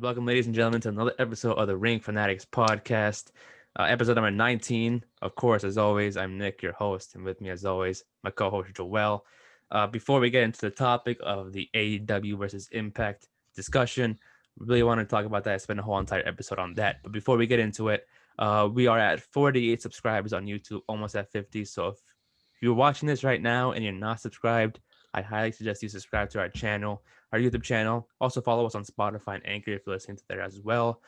welcome, ladies and gentlemen, to another episode of the Ring Fanatics Podcast, episode number 19. Of course, as always, I'm Nick, your host, and with me, as always, my co-host Joel. Before we get into the topic of the AEW versus Impact discussion, we really want to talk about that. I spent a whole entire episode on that. But before we get into it, we are at 48 subscribers on YouTube, almost at 50. So if you're watching this right now and you're not subscribed, I highly suggest you subscribe to our YouTube channel. Also follow us on Spotify and Anchor if you're listening to there as well.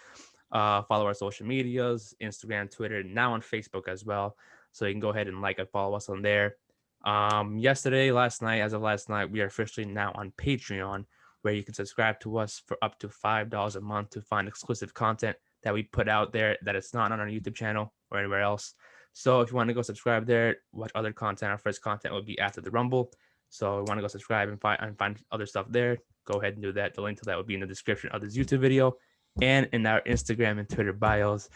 Follow our social medias, Instagram, Twitter, now on Facebook as well. So you can go ahead and like and follow us on there. Last night, we are officially now on Patreon, where you can subscribe to us for up to $5 a month to find exclusive content that we put out there that is not on our YouTube channel or anywhere else. So if you want to go subscribe there, watch other content. Our first content will be after the Rumble. So you want to go subscribe and find other stuff there, go ahead and do that. The link to that will be in the description of this YouTube video and in our Instagram and Twitter bios.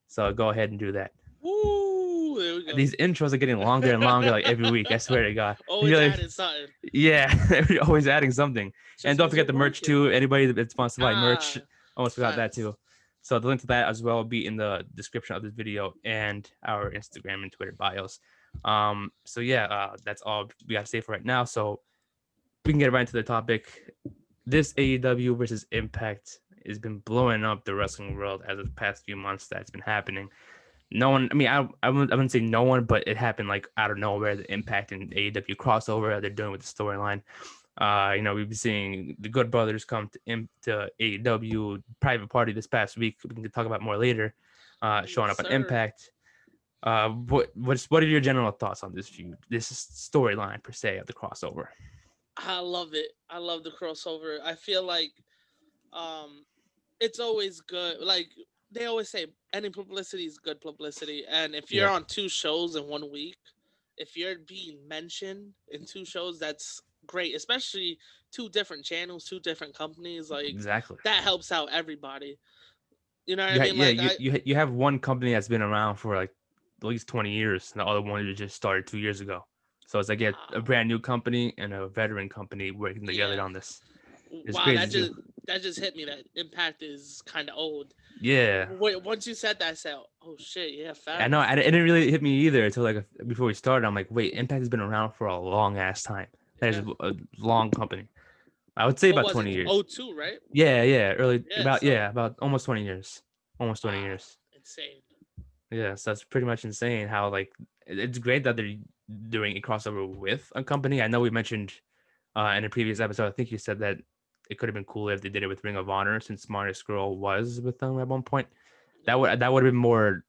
So go ahead and do that. Woo! There we go. These intros are getting longer and longer like every week. I swear to God. Always adding something. Yeah, we're always adding something. And don't forget the merch too. Anybody that wants to buy merch, almost forgot that too. So the link to that as well will be in the description of this video and our Instagram and Twitter bios. That's all we got to say for right now. So we can get right into the topic. This AEW versus Impact has been blowing up the wrestling world as of the past few months that's been happening. No one, I mean, I wouldn't say no one, but it happened like out of nowhere, the Impact and AEW crossover they're doing with the storyline. We've been seeing the Good Brothers come to AEW Private Party this past week. We can talk about more later, showing up on Impact. What are your general thoughts on this feud, this storyline per se of the crossover? I love it. I love the crossover. I feel like it's always good. Like they always say, any publicity is good publicity. And if you're on two shows in 1 week, if you're being mentioned in two shows, that's great. Especially two different channels, two different companies. Like exactly, that helps out everybody. You know what I mean? Yeah, you have one company that's been around for like at least 20 years, and the other one just started 2 years ago. So it's like a brand new company and a veteran company working together on this. It's crazy. That just hit me. That Impact is kind of old. Yeah. Once you said that, I said, "Oh shit, yeah." Fact. I know. It didn't really hit me either until like before we started. I'm like, wait, Impact has been around for a long ass time. That is a long company. I would say about 20 years. 02, right? Yeah. About almost 20 years. Almost 20 years. Insane. Yeah, so that's pretty much insane how like it's great that they're doing a crossover with a company. I know we mentioned in a previous episode, I think you said that it could have been cooler if they did it with Ring of Honor, since Marty Scurll was with them at one point. That would have been more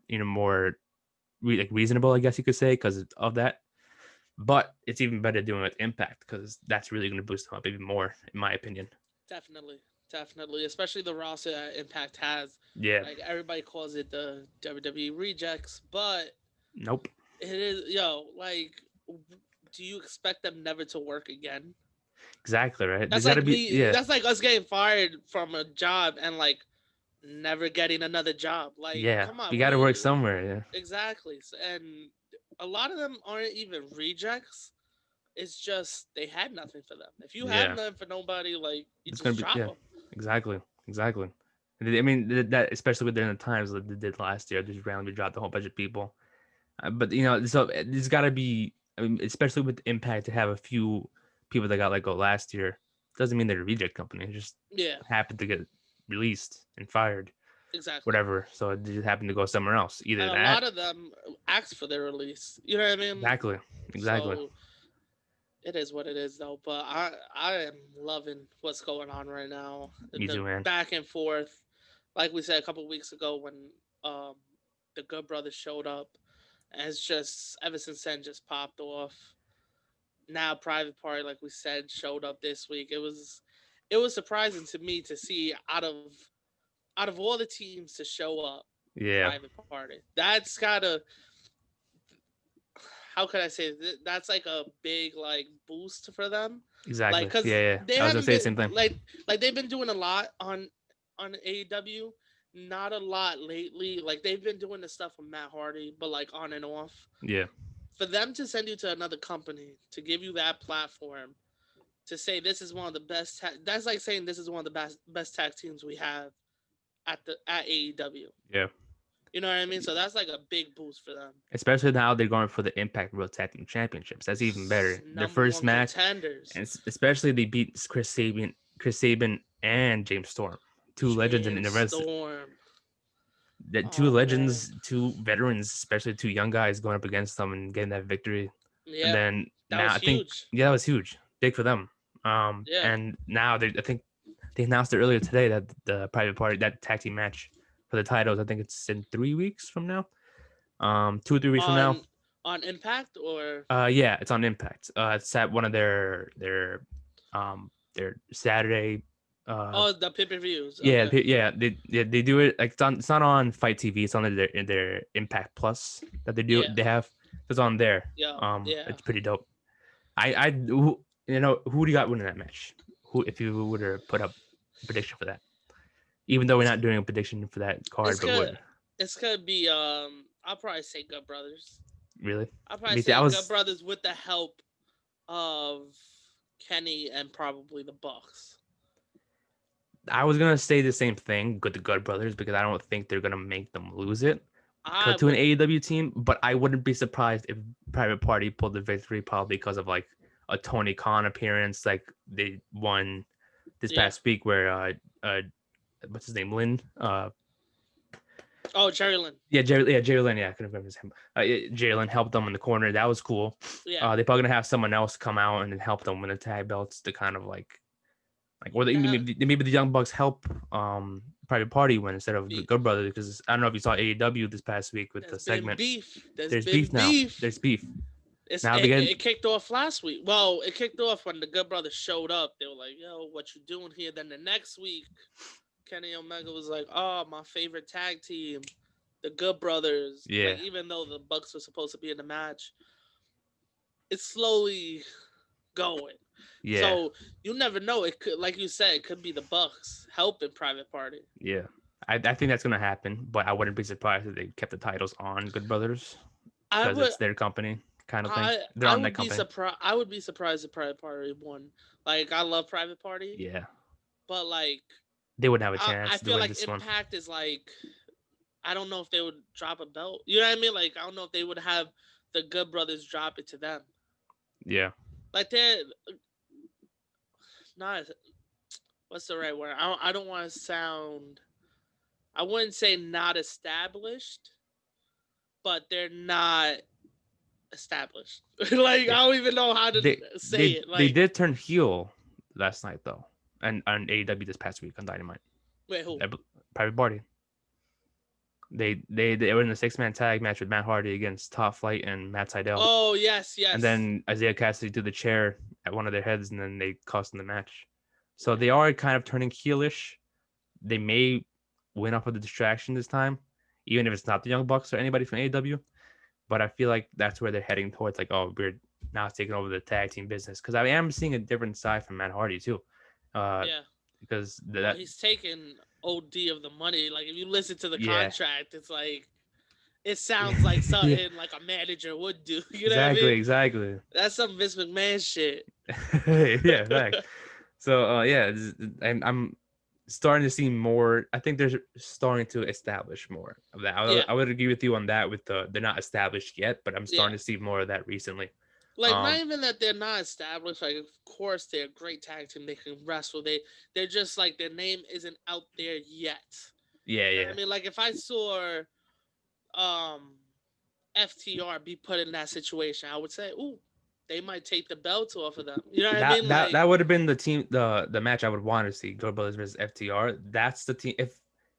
reasonable, I guess you could say, because of that. But it's even better doing it with Impact, because that's really going to boost them up even more, in my opinion. Definitely, especially the roster that Impact has. Yeah, like everybody calls it the WWE rejects, but nope. It is, like, do you expect them never to work again? Exactly, right? That's that's like us getting fired from a job and like never getting another job. Like, come on, you got to work somewhere. Yeah, exactly. And a lot of them aren't even rejects. It's just they had nothing for them. If you have nothing for nobody, like it's just drop them. Exactly. I mean that especially within the times that they did last year, just randomly dropped a whole bunch of people. But so there's got to be. I mean, especially with Impact, to have a few people that got let go last year doesn't mean they're a reject company. It just happened to get released and fired. Exactly. Whatever. So it just happened to go somewhere else. Either and a lot of them asked for their release. You know what I mean? Exactly. So, it is what it is, though. But I am loving what's going on right now. Me too, man. Back and forth, like we said a couple of weeks ago when the Good Brothers showed up, and it's just ever since then just popped off. Now Private Party, like we said, showed up this week. It was surprising to me to see out of all the teams to show up. Yeah. Private Party. That's gotta. How could I say this? That's like a big like boost for them. Exactly. Like, yeah. I was gonna say the same thing. Like they've been doing a lot on AEW, not a lot lately. Like they've been doing the stuff with Matt Hardy, but like on and off. Yeah. For them to send you to another company to give you that platform, to say this is one of the best. That's like saying this is one of the best tag teams we have. at AEW. Yeah. You know what I mean? So that's like a big boost for them. Especially now they're going for the Impact World Tag Team Championships. That's even better. Their Number first one match, contenders. and especially they beat Chris Sabin, and James Storm, two legends in the James rest. Storm. That two Oh man. legends, two veterans, especially two young guys going up against them and getting that victory. And Yep. then That now was I think huge. that was huge, big for them. Yeah. And now I think they announced it earlier today that the private party that tag team match for the titles. I think it's in 3 weeks from now. 2 or 3 weeks from now. On Impact or Yeah, it's on Impact. It's at one of their Saturday. the pay-per-views. Yeah, Okay. they do it like it's not on Fight TV. It's on their Impact Plus that Yeah. they have. It's on there. Yeah. Yeah. It's pretty dope. Who do you got winning that match? Who if you would have put up a prediction for that? Even though we're not doing a prediction for that card, It's gonna be I'll probably say Good Brothers. Really? I'll probably say Good Brothers with the help of Kenny and probably the Bucks. I was gonna say the same thing with the Good Brothers because I don't think they're gonna make them lose it to an AEW team. But I wouldn't be surprised if Private Party pulled the victory, probably because of like a Tony Khan appearance, like they won this past week, where what's his name, Lynn? Jerry Lynn. Jerry Lynn. Yeah, I couldn't remember his name. Jerry Lynn helped them in the corner. That was cool. Yeah. They're probably gonna have someone else come out and help them win the tag belts to kind of like, or maybe the Young Bucks help Private Party win instead of Good Brothers, because I don't know if you saw AEW this past week with the segment. There's beef now. There's beef. It kicked off last week. Well, it kicked off when the Good Brothers showed up. They were like, "Yo, what you doing here?" Then the next week, Kenny Omega was like, "Oh, my favorite tag team, the Good Brothers." Yeah. Like, even though the Bucks were supposed to be in the match, it's slowly going. Yeah. So you never know. It could, like you said, it could be the Bucks helping Private Party. Yeah, I think that's gonna happen, but I wouldn't be surprised if they kept the titles on Good Brothers because it's their company kind of thing. They're on that company. I would be surprised if Private Party won. Like, I love Private Party. Yeah. But like, they wouldn't have a chance. I feel like Impact is like, I don't know if they would drop a belt. You know what I mean? Like, I don't know if they would have the Good Brothers drop it to them. Yeah. Like, they're not. What's the right word? I don't want to sound. I wouldn't say not established, but they're not established. Like, I don't even know how to say it. Like, they did turn heel last night though, and on AEW this past week on Dynamite. Wait, who? Private Party. They were in the 6-man tag match with Matt Hardy against Top Flight and Matt Sydal. Oh yes. And then Isaiah Cassidy threw the chair at one of their heads, and then they cost them the match. So they are kind of turning heelish. They may win off of the distraction this time, even if it's not the Young Bucks or anybody from AEW. But I feel like that's where they're heading towards. Like, oh, we're now taking over the tag team business, because I am seeing a different side from Matt Hardy too. Because he's taking OD of the money. Like, if you listen to the contract, it's like, it sounds like something like a manager would do. You know what I mean? Exactly. That's some Vince McMahon shit. Yeah, right. So I'm starting to see more. I think they're starting to establish more of that. I would agree with you on that. With they're not established yet, but I'm starting to see more of that recently. Like, not even that they're not established. Like, of course, they're a great tag team. They can wrestle. They're just like, their name isn't out there yet. Yeah, you know I mean, like, if I saw FTR be put in that situation, I would say, ooh, they might take the belts off of them. You know what I mean? That would have been the team, the match I would want to see, Good Brothers versus FTR. That's the team. If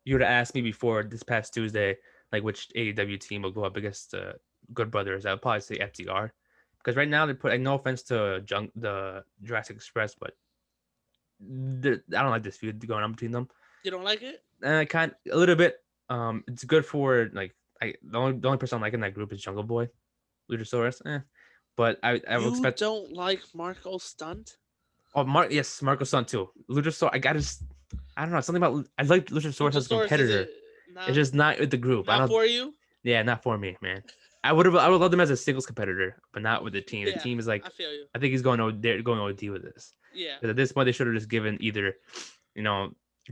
you were to ask me before this past Tuesday, like, which AEW team will go up against the Good Brothers, I would probably say FTR. Because right now they put, no offense to the Jurassic Express, but I don't like this feud going on between them. You don't like it? A little bit. It's good for, like, the only person I like in that group is Jungle Boy, Luchasaurus. But I will expect. You don't like Marco Stunt? Oh, Marco Stunt too. Luchasaurus. I don't know, something about. I like Luchasaurus as a competitor. It's just not with the group. Not for you? Yeah, not for me, man. I would love them as a singles competitor, but not with the team. Yeah, the team is like, I feel you. I think he's going OD with this. Yeah. Because at this point, they should have just given either,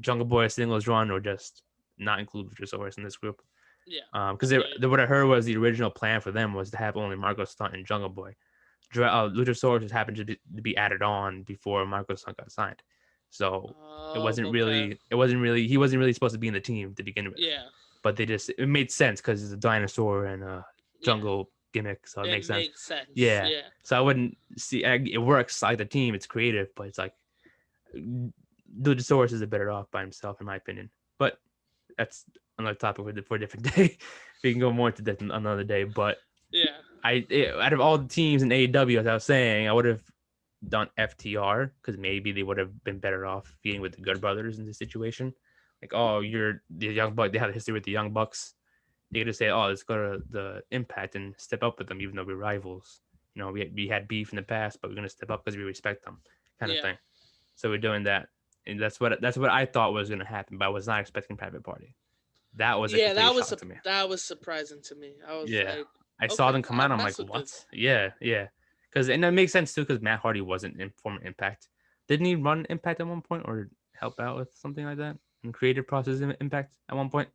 Jungle Boy a singles run or just not include Luchasaurus in this group. Yeah. Because Agreed. what I heard was the original plan for them was to have only Marco Stunt and Jungle Boy. Luchasaurus just happened to be added on before Marco Stunt got signed, so Oh, okay. he wasn't really supposed to be in the team to begin with. Yeah. But it made sense because it's a dinosaur and a Yeah. jungle gimmick, so it It makes sense. makes sense. Yeah, Yeah. so I wouldn't see it works like the team. It's creative, but it's like Luchasaurus is a better off by himself, in my opinion. But that's another topic for a different day. We can go more into that another day. But Yeah. out of all the teams in AEW, as I was saying, I would have done FTR because maybe they would have been better off being with the Good Brothers in this situation. Like, oh, you're the Young Buck. They had a history with the Young Bucks. They could just say, oh, let's go to the Impact and step up with them, even though we're rivals. You know, we had beef in the past, but we're gonna step up because we respect them, kind of Yeah. thing. So we're doing that, and that's what I thought was gonna happen, but I was not expecting Private Party. That was a Yeah. complete shock to me. That was surprising to me. I was Yeah, like, I saw okay, them come I'll out. I'm like, mess with what? this. Yeah, yeah. Because and that makes sense too. Because Matt Hardy wasn't in former Impact. Didn't he run Impact at one point or help out with something like that in creative process Impact at one point?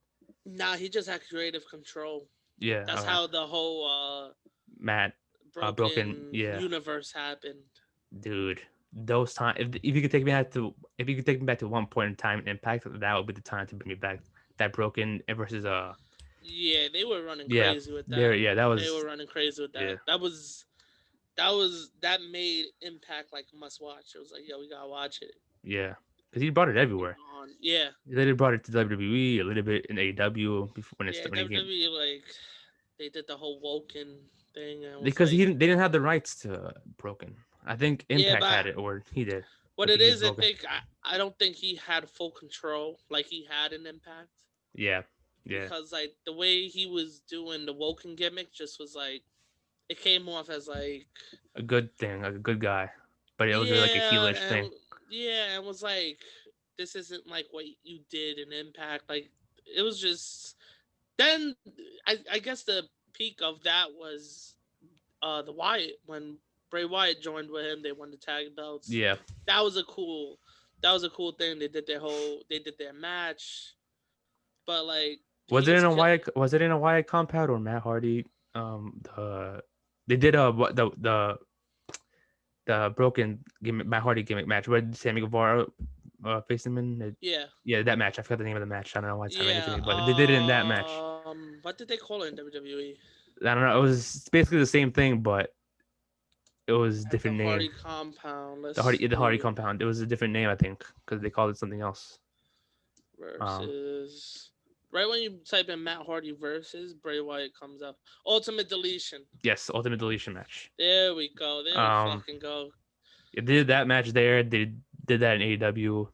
Nah, he just had creative control. Yeah. That's Okay. how the whole Matt, broken. broken Yeah, universe happened. dude. Those time. If you could take me back to one point in time in Impact, that would be the time to bring me back. That broken versus Yeah, they were running yeah, crazy with there. that. Yeah, that They were was running crazy with yeah, that. That made Impact like must watch. It was like, yo, we gotta watch it. yeah. Because he brought it everywhere. Yeah, He later brought it to WWE, a little bit in AEW before yeah. when he came. WWE like they did the whole Woken thing and was Because like, they didn't have the rights to Broken. I think yeah, Impact but had it, or he did. what But it they used is, Broken. I don't think he had full control like he had in Impact Yeah, yeah, because like the way he was doing the Woken gimmick just was like it came off as like a good thing, like a good guy, but it was really like a yeah heelish thing. and was like this isn't like what you did in Impact. Like it was just then I guess the peak of that was the Wyatt when Bray Wyatt joined with him. They won the tag belts. Yeah, That was a cool thing. They did their match, but like he was killing. Was it in a Wyatt compound or Matt Hardy? They did the Broken gimmick, Matt Hardy gimmick match where Sammy Guevara faced him in. Yeah, Yeah, that match. I forgot the name of the match. I don't know why it's happening to yeah. me, but they did it in that match. What did they call it in WWE? I don't know. It was basically the same thing, but it was a At the different name. Hardy compound. The Let's Hardy see. compound. It was a different name, I think, because they called it something else. Versus. Right when you type in Matt Hardy versus Bray Wyatt comes up. Ultimate Deletion. Yes, Ultimate Deletion match. There we go. There we fucking go. They did that match there. They did that in AEW.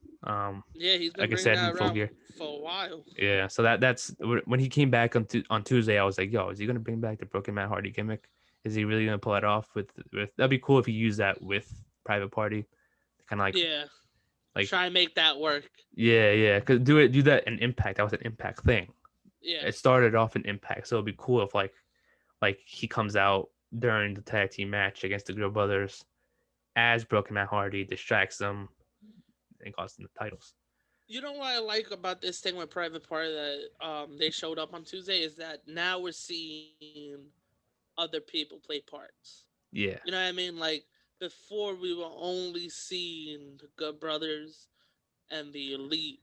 Yeah, he's been Like I bringing said, in that Full around Gear. for a while. Yeah, so that's when he came back on Tuesday. I was like, yo, is he gonna bring back the Broken Matt Hardy gimmick? Is he really gonna pull it off with? That'd be cool if he used that with Private Party, kind of like try and make that work. yeah, cause do that in Impact. That was an Impact thing. Yeah, It started off in Impact, so it'd be cool if like he comes out during the tag team match against the Grill Brothers as Broken Matt Hardy, distracts them, and costs them the titles. you know what I like about this thing with Private Party that they showed up on Tuesday is that now we're seeing other people play parts. Yeah, You know what I mean? Like before, we were only seeing the Good Brothers and the Elite.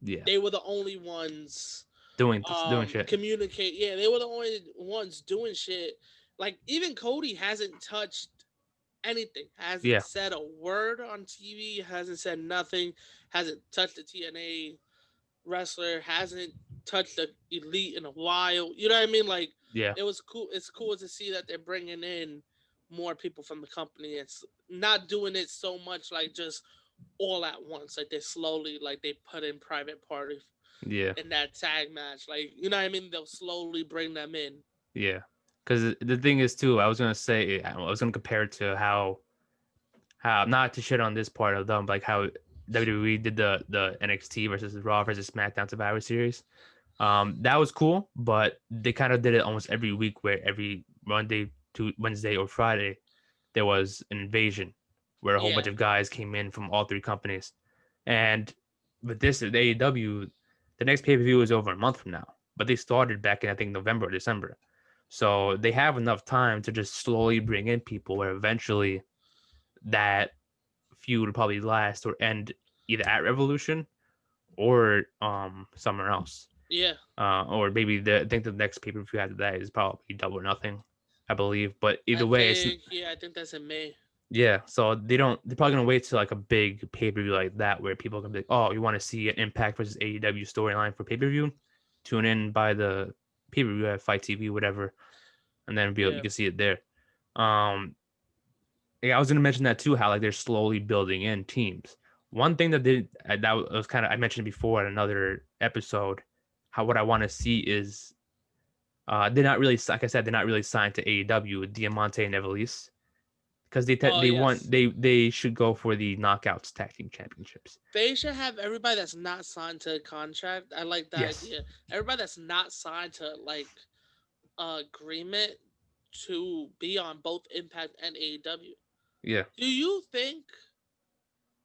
yeah, They were the only ones doing shit. communicate. Yeah, they were the only ones doing shit. Like even Cody hasn't touched anything. Hasn't Yeah, said a word on TV. Hasn't said nothing. Hasn't touched the TNA wrestler. Hasn't touched the Elite in a while. You know what I mean? Like yeah, it was cool. It's cool to see that they're bringing in more people from the company. It's not doing it so much like just all at once. Like they slowly, like they put in Private Party yeah, in that tag match. Like you know what I mean? They'll slowly bring them in. yeah. Because the thing is too, I was gonna compare it to how not to shit on this part of them, but like how WWE did the NXT versus Raw versus SmackDown Survivor Series. That was cool, but they kind of did it almost every week, where every Monday to Wednesday or Friday there was an invasion, where a whole bunch Yeah, of guys came in from all three companies, and with this at AEW, The next pay per view is over a month from now, but they started back in I think November or December. So they have enough time to just slowly bring in people where eventually that feud would probably last or end either at Revolution or somewhere else. Yeah. Or maybe I think the next pay per view after that is probably Double or Nothing, I believe. But I either way, it's think yeah, I think that's in May. yeah. So they're probably gonna wait till like a big pay per view like that where people can be like, oh, you want to see an Impact versus AEW storyline for pay per view? Tune in by the pay per view at Fight TV, whatever, and then you Yeah. can see it there. Um, yeah, I was gonna mention that too. How like they're slowly building in teams. One thing that that was kind of I mentioned before in another episode. How what I want to see is they're not really like I said they're not really signed to AEW with Diamante and Evilise because Oh they want yes. they should go for the Knockouts Tag Team Championships. They should have everybody that's not signed to a contract. I like that Yes. idea. Everybody that's not signed to like agreement to be on both Impact and AEW. Yeah. Do you think?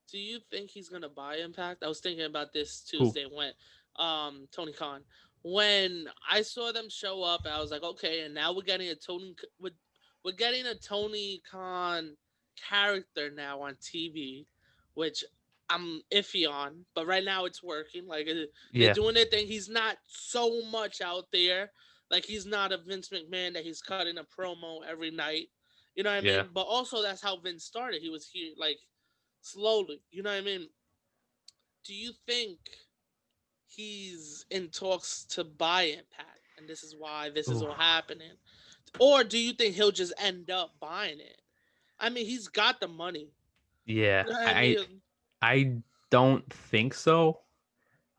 Do you think he's gonna buy Impact? I was thinking about this Who? Tuesday when Tony Khan. When I saw them show up, I was like, okay, and now we're getting a Tony Khan character now on TV, which I'm iffy on, but right now it's working. Like they're Yeah. doing their thing. He's not so much out there. Like he's not a Vince McMahon that he's cutting a promo every night. You know what I Yeah. mean? But also that's how Vince started. He was here like slowly. You know what I mean? Do you think he's in talks to buy Impact, and this is why this is Ooh. all happening? Or do you think he'll just end up buying it? I mean, he's got the money. Yeah. You know what I mean? I don't think so.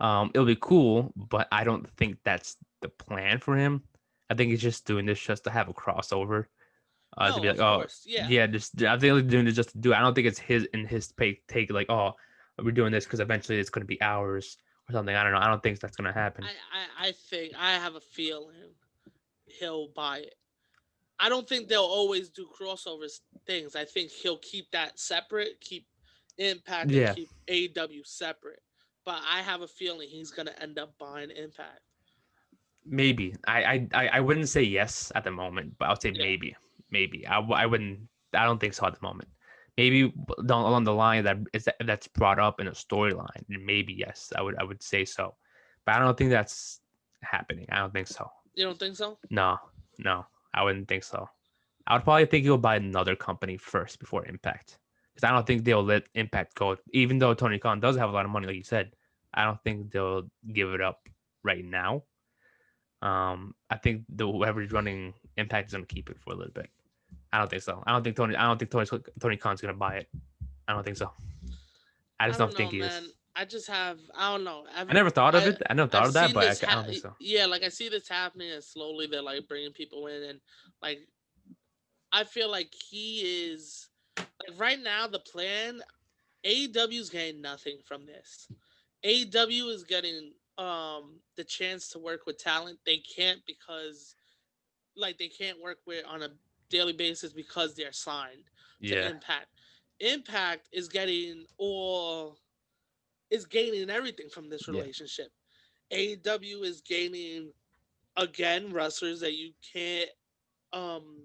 It'll be cool, but I don't think that's the plan for him. I think he's just doing this just to have a crossover. To No, be like, of oh course, yeah. yeah, just I think they're doing it just to do. It. I don't think it's his in his take like, oh, we're doing this because eventually it's going to be ours or something. I don't know. I don't think that's going to happen. I think I have a feeling he'll buy it. I don't think they'll always do crossovers things. I think he'll keep that separate, keep Impact and Yeah, keep AW separate. But I have a feeling he's gonna end up buying Impact. maybe. I wouldn't say yes at the moment, but I'll say Yeah. maybe. I wouldn't. I don't think so at the moment. Maybe down along the line that's brought up in a storyline, maybe yes, I would say so, but I don't think that's happening. I don't think so. You don't think so? No, no, I wouldn't think so. I would probably think he'll buy another company first before Impact, because I don't think they'll let Impact go. Even though Tony Khan does have a lot of money, like you said, I don't think they'll give it up right now. I think the whoever's running Impact is gonna keep it for a little bit. I don't think so. I don't think Tony Khan's gonna buy it. I don't think so. I I just don't don't know, think he man. is. I just have I don't know. I never thought of it. I never thought I've of that, seen but this I don't think so. yeah, like I see this happening and slowly they're like bringing people in and like I feel like he is like right now the plan AEW's getting nothing from this. AEW is getting the chance to work with talent they can't because like they can't work with on a daily basis because they're signed to Yeah, Impact. Impact is gaining everything from this yeah, relationship. AEW is gaining again wrestlers that you can't um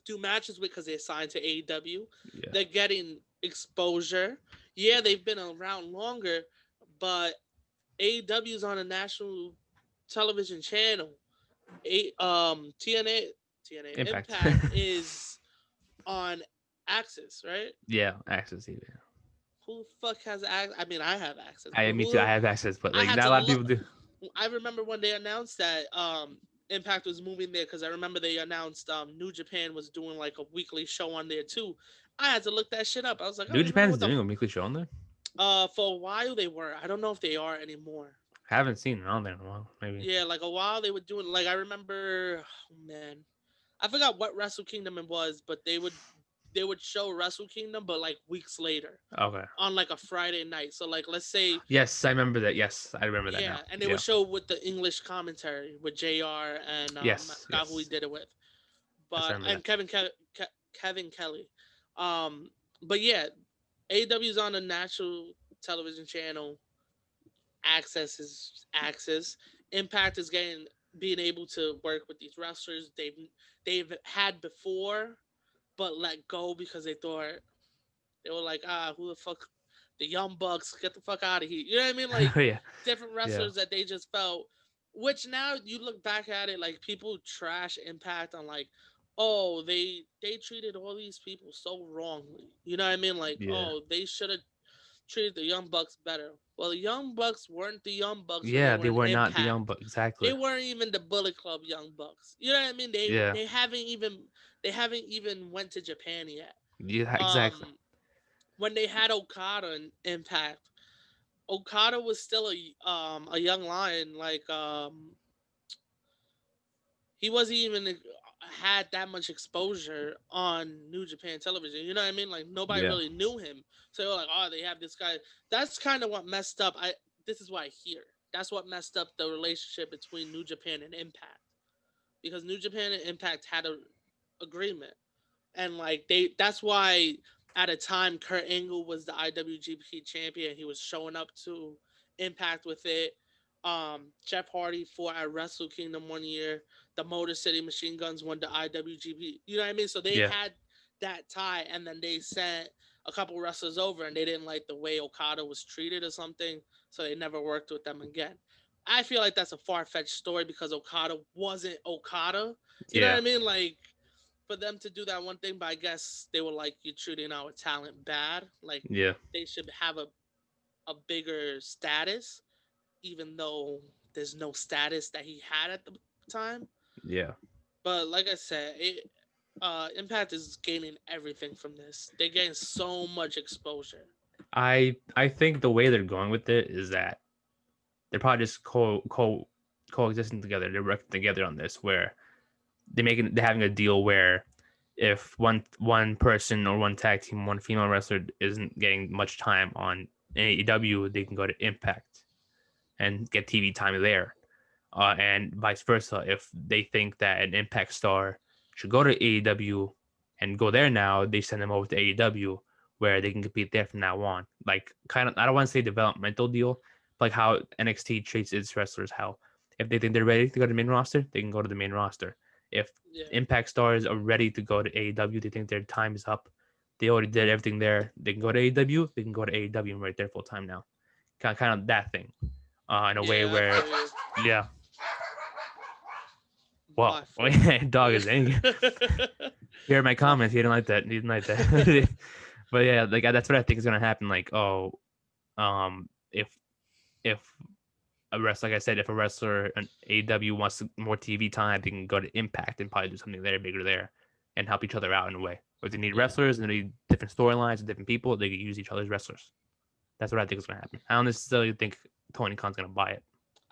do matches with because they're signed to AEW. yeah, They're getting exposure. Yeah, they've been around longer, but AEW is on a national television channel. TNA Impact. Impact is on Axis, right? Yeah, access TV. Who the fuck has access? I mean, I have access, I but me too. I who? have access, but I like had not a to lot of look. people do. I remember when they announced that Impact was moving there because I remember they announced New Japan was doing like a weekly show on there too. I had to look that shit up. I was like, I New don't even know Japan's what the doing a weekly show on there. for a while they were. I don't know if they are anymore. I haven't seen it on there in a while. Maybe. Yeah, like a while they were doing. Like I remember, oh, man, I forgot what Wrestle Kingdom it was, but they would show Wrestle Kingdom, but like weeks later Okay. on like a Friday night. So like let's say Yes, I remember that. Yes, I remember that yeah, now. and they Yeah. would show with the English commentary with JR and I Yes. forgot who he Yes. did it with, Yes, I but remember and that. Kevin Kelly, but yeah, AEW is on a national television channel. access his access. Impact is getting being able to work with these wrestlers they've had before, but let go because they were like, who the fuck, the Young Bucks, get the fuck out of here. You know what I mean? Like Yeah, different yeah, wrestlers that they just felt. Which now you look back at it, like people trash Impact on like, oh, they treated all these people so wrongly. You know what I mean? Like, yeah, oh, they should have treated the Young Bucks better. Well, the Young Bucks weren't the Young Bucks when they yeah. were They in were not the young, Impact. but exactly. They weren't even the Bullet Club Young Bucks. You know what I mean? Yeah, They haven't even went to Japan yet. yeah, exactly. Um, when they had Okada in Impact, Okada was still a young lion. Like he wasn't even had that much exposure on New Japan television. You know what I mean? Like nobody Yeah, really knew him. So they were like, oh, they have this guy. That's kind of what messed up. I This is what I hear. That's what messed up the relationship between New Japan and Impact, because New Japan and Impact had a agreement, and like that's why at a time Kurt Angle was the IWGP champion. He was showing up to Impact with it. Jeff Hardy fought at Wrestle Kingdom one year. The Motor City Machine Guns won the IWGP. You know what I mean? So they yeah, had that tie, and then they sent a couple wrestlers over, and they didn't like the way Okada was treated or something, so they never worked with them again. I feel like that's a far fetched story because Okada wasn't Okada. You know what yeah, I mean? Like for them to do that one thing, but I guess they were like, you're treating our talent bad. Like yeah, they should have a bigger status, even though there's no status that he had at the time. yeah. But like I said, Impact is gaining everything from this. They're getting so much exposure. I think the way they're going with it is that they're probably just coexisting together. They're working together on this, where they're having a deal where if one person or one tag team, one female wrestler isn't getting much time on AEW, they can go to Impact and get TV time there, and vice versa. If they think that an Impact star should go to AEW and go there now, they send them over to AEW where they can compete there from now on. Like kind of, I don't want to say developmental deal, but like how NXT treats its wrestlers. How if they think they're ready to go to the main roster, they can go to the main roster. If Yeah, Impact stars are ready to go to AEW, they think their time is up. They already did everything there. They can go to AEW. They can go to AEW and right there full time now. Kind of that thing. In a way yeah, I where, feel you. yeah, My well, fault. dog is angry. Here are my My comments. He didn't like that. He didn't like that. But yeah, like that's what I think is gonna happen. Like, oh, if a wrestler, like I said, if a wrestler an AEW wants more TV time, they can go to Impact and probably do something there bigger there, and help each other out in a way. Or if they need yeah. wrestlers and they need different storylines and different people, they could use each other's wrestlers. That's what I think is gonna happen. I don't necessarily think Tony Khan's gonna buy it.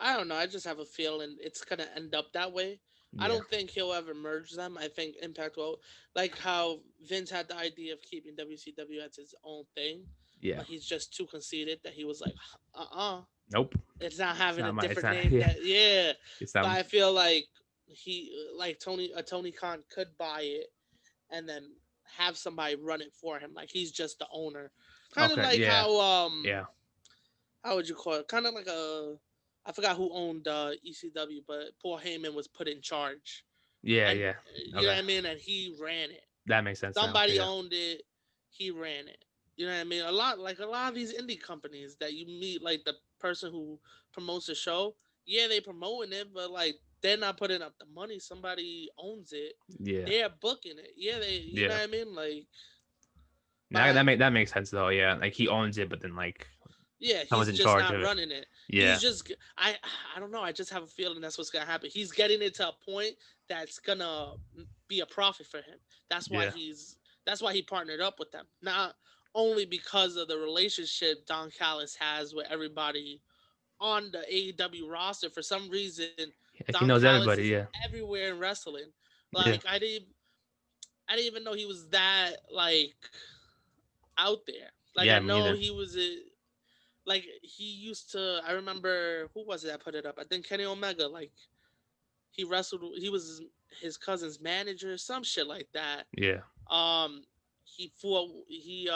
I don't know. I just have a feeling it's gonna end up that way. I Yeah, don't think he'll ever merge them. I think Impact will, like how Vince had the idea of keeping WCW as his own thing, yeah. but he's just too conceited that he was like, Nope. it's not It's having a not my. It's different not. name. Yeah. That yeah, It's but not. I feel like Tony Khan could buy it and then have somebody run it for him. Like he's just the owner, kind of Okay. like Yeah. how. Yeah. How would you call it? Kind of like I forgot who owned ECW, but Paul Heyman was put in charge, Yeah. and Yeah. you know Okay. what I mean. And he ran it. That makes sense now. Somebody Yeah. owned it. He ran it. You know what I mean? A lot of these indie companies that you meet, like the person who promotes the show. Yeah, they promoting it, but like they're not putting up the money. Somebody owns it. Yeah. They're booking it. Yeah, you know Yeah. what I mean? Like, That but that makes sense though. Yeah. Like he owns it, but then like yeah, someone's he's in just charge not of it. running it. Yeah. He's just I don't know. I just have a feeling that's what's gonna happen. He's getting it to a point that's gonna be a profit for him. That's why Yeah. he partnered up with them. Not only because of the relationship Don Callis has with everybody on the AEW roster. For some reason, Like he Don knows Callis everybody. is Yeah. everywhere in wrestling. Yeah. Like I didn't even know he was that like out there. Like I Yeah. Me know neither. he was like he used to. I remember who was it that put it up? I think Kenny Omega. Like he wrestled. He was his cousin's manager, some shit like that. Yeah. Um, he fought. He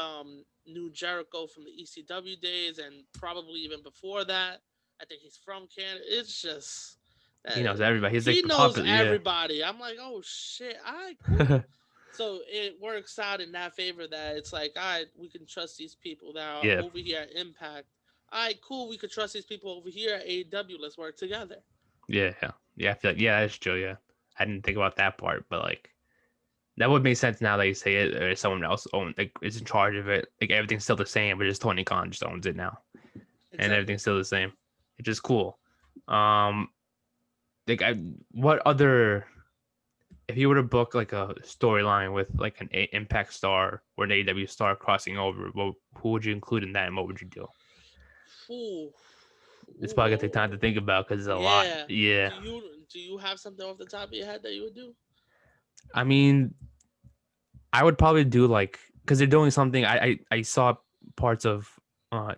knew Jericho from the ECW days, and probably even before that. I think he's from Canada. It's just He knows that everybody. He's he like knows popular. Yeah. everybody. I'm like, oh shit, all right, cool. So it works out in that favor that it's like, all right, we can trust these people that are Yeah. over here at Impact. All right, cool. We could trust these people over here at AEW. Let's work together. Yeah. Yeah. Yeah. I feel like, yeah, that's true. Yeah. I didn't think about that part, but like that would make sense now that you say it, or someone else is in charge of it. Like everything's still the same, but just Tony Khan just owns it now, and Exactly. everything's still the same. It's just cool. Um, like what other if you were to book like a storyline with like an Impact star or an AEW star crossing over, who would you include in that, and what would you do? Ooh. It's Ooh, probably gonna take time to think about because it's a lot. yeah. Yeah, Do you have something off the top of your head that you would do? I mean, I would probably do like because they're doing something. I saw parts of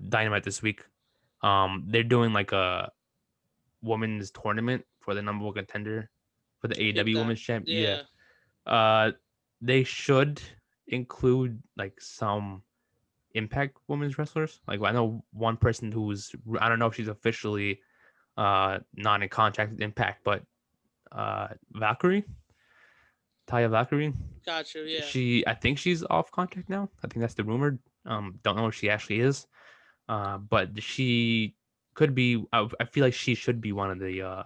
Dynamite this week. They're doing like a women's tournament for the number one contender for the Peep AEW that. Women's Champ. Yeah. Yeah. Uh, they should include like some Impact women's wrestlers. Like I know one person who's I don't know if she's officially not in contract with Impact, but Valkyrie, Taya Valkyrie. Got you. Yeah. I think she's off contract now. I think that's the rumored. Don't know if she actually is. But she could be. I feel like she should be one of the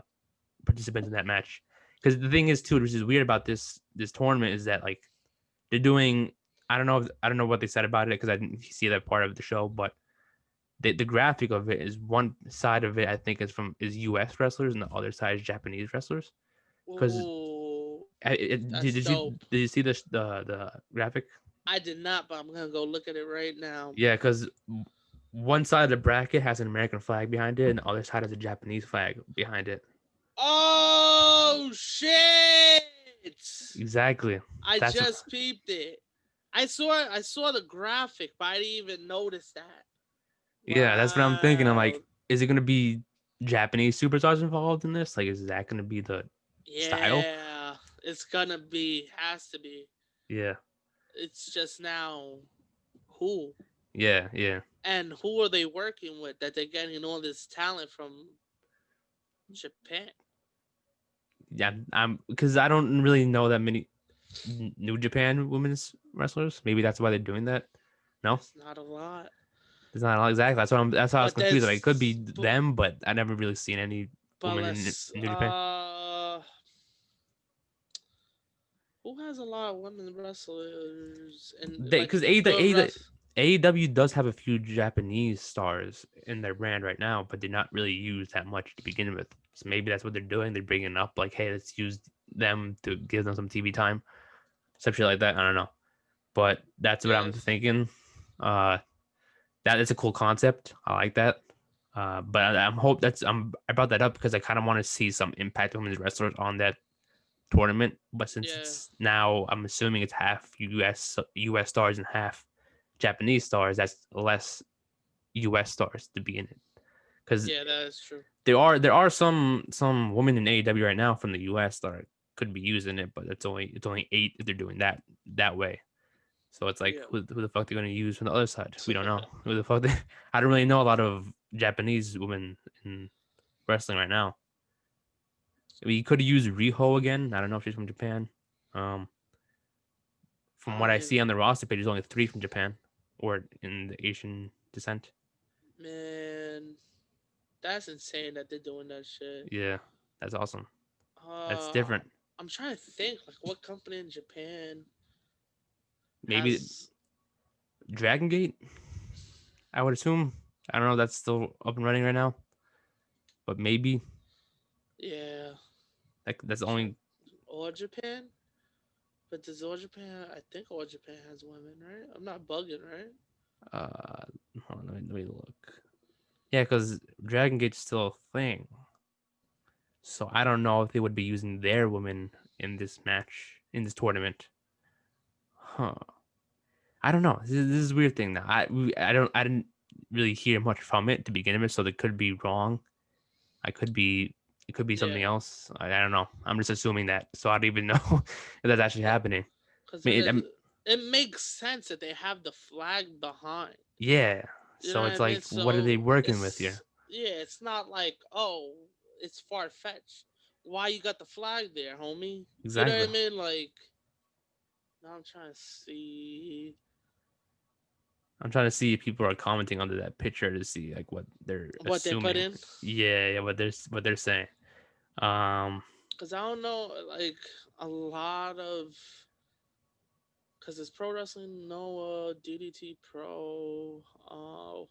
participants in that match. Because the thing is too, which is weird about this tournament is that like they're doing. I don't know what they said about it because I didn't see that part of the show, but the graphic of it is one side of it I think is U.S. wrestlers and the other side is Japanese wrestlers. Because Ooh. did, That's dope. did you see the graphic? I did not, but I'm gonna go look at it right now. Yeah, because one side of the bracket has an American flag behind it, and the other side has a Japanese flag behind it. Oh shit! Exactly. I That's just peeped it. I saw the graphic, but I didn't even notice that. yeah, that's what I'm thinking. I'm Wow. like, is it gonna be Japanese superstars involved in this? Like, is that gonna be the style? Yeah, it's gonna be. Has to be. Yeah, It's just now who yeah, yeah, and who are they working with that they're getting all this talent from Japan? yeah. I'm because I don't really know that many New Japan women's wrestlers. Maybe that's why they're doing that. No, It's not a lot, it's not exactly. That's why I was but confused. Like, it could be but, them, but I never really seen any but women let's in New Japan. who has a lot of women wrestlers and They like because good rest? AEW does have a few Japanese stars in their brand right now, but they're not really used that much to begin with. So maybe that's what they're doing. They're bringing up like, hey, let's use them to give them some TV time, some shit like that. I don't know, but that's what I'm Yes. thinking. Uh, that is a cool concept. I like that. But I'm hope I brought that up because I kind of want to see some Impact Women's wrestlers on that tournament. But since Yeah. it's now, I'm assuming it's half US stars and half Japanese stars. That's less US stars to be in it. Because Yeah, that is true. there are some women in AEW right now from the US that could be using it, but it's only 8 if they're doing that way. So it's like Yeah. who the fuck they're gonna use from the other side? We don't know who the fuck. I don't really know a lot of Japanese women in wrestling right now. We could use Riho again. I don't know if she's from Japan. Um, from what I I see on the roster page, there's only 3 from Japan or in the Asian descent. Man, that's insane that they're doing that shit. Yeah, that's awesome. That's Uh, different. I'm trying to think like what company in Japan Maybe has. Dragon Gate. I would assume. I don't know. If that's still up and running right now, but maybe Yeah, like that's the J- only. All Japan. But does All Japan? I think All Japan has women, right? I'm not bugging, right? Uh, hold on, let me look. Yeah, because Dragon Gate's still a thing. So I don't know if they would be using their women in this match in this tournament. Huh. I don't know. This is a weird thing now. I didn't really hear much from it to begin with, so they could be wrong. I could be it could be something Yeah, else. I don't know. I'm just assuming that. So I don't even know if that's actually happening. because I mean, it makes sense that they have the flag behind. yeah. You know So what I it's mean? like, what are they So working with here? Yeah, it's not like, oh, it's far fetched. Why you got the flag there, homie? You know Exactly. what I mean? Like, now I'm trying to see I'm trying to see if people are commenting under that picture to see like what they're what they put assuming. in. Yeah, yeah, what they're saying. Um, Because I don't know, like, a lot of. Because it's Pro Wrestling Noah, DDT Pro.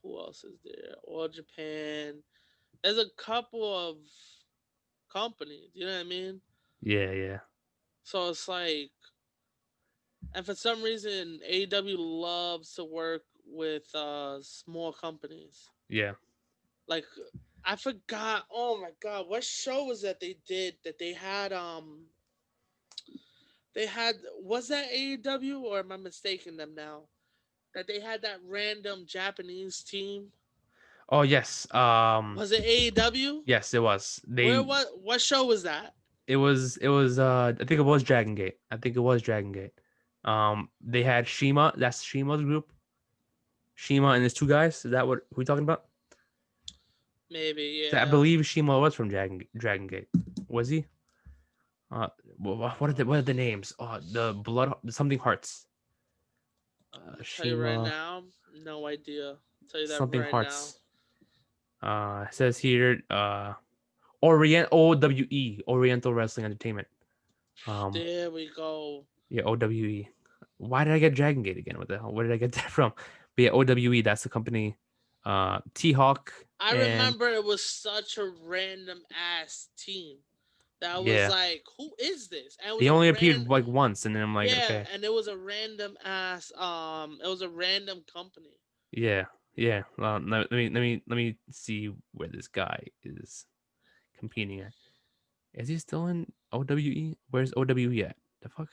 Who else is there? All Japan. There's a couple of companies. You know what I mean? yeah, yeah, So it's like, and for some reason, AEW loves to work with small companies. yeah. Like, I forgot. Oh my god, what show was that they did that they had? They had, was that AEW or am I mistaking them now? That they had that random Japanese team. Oh yes. Was it AEW? Yes, it was. Where, what show was that? It was I think it was Dragon Gate. I think it was Dragon Gate. They had Shima, that's Shima's group. Shima and his two guys. Is that what we talking about? Maybe, So I yeah. believe Shima was from Dragon Gate. Was he? Uh what are the names? Oh, the blood something hearts. Tell you right Shima now, no idea. Tell you that something right now. hearts. It says here Oriental Wrestling Entertainment. Um There we go. yeah, OWE. Why did I get Dragon Gate again? What the hell? Where did I get that from? But yeah, OWE, that's the company. T Hawk I and remember it was such a random ass team that was yeah. like, who is this? And it was They a only appeared random, like once and then I'm like, yeah, okay. and it was a random ass, it was a random company. Yeah. Yeah. Let me see where this guy is competing at. Is he still in OWE? Where's OWE at? The fuck?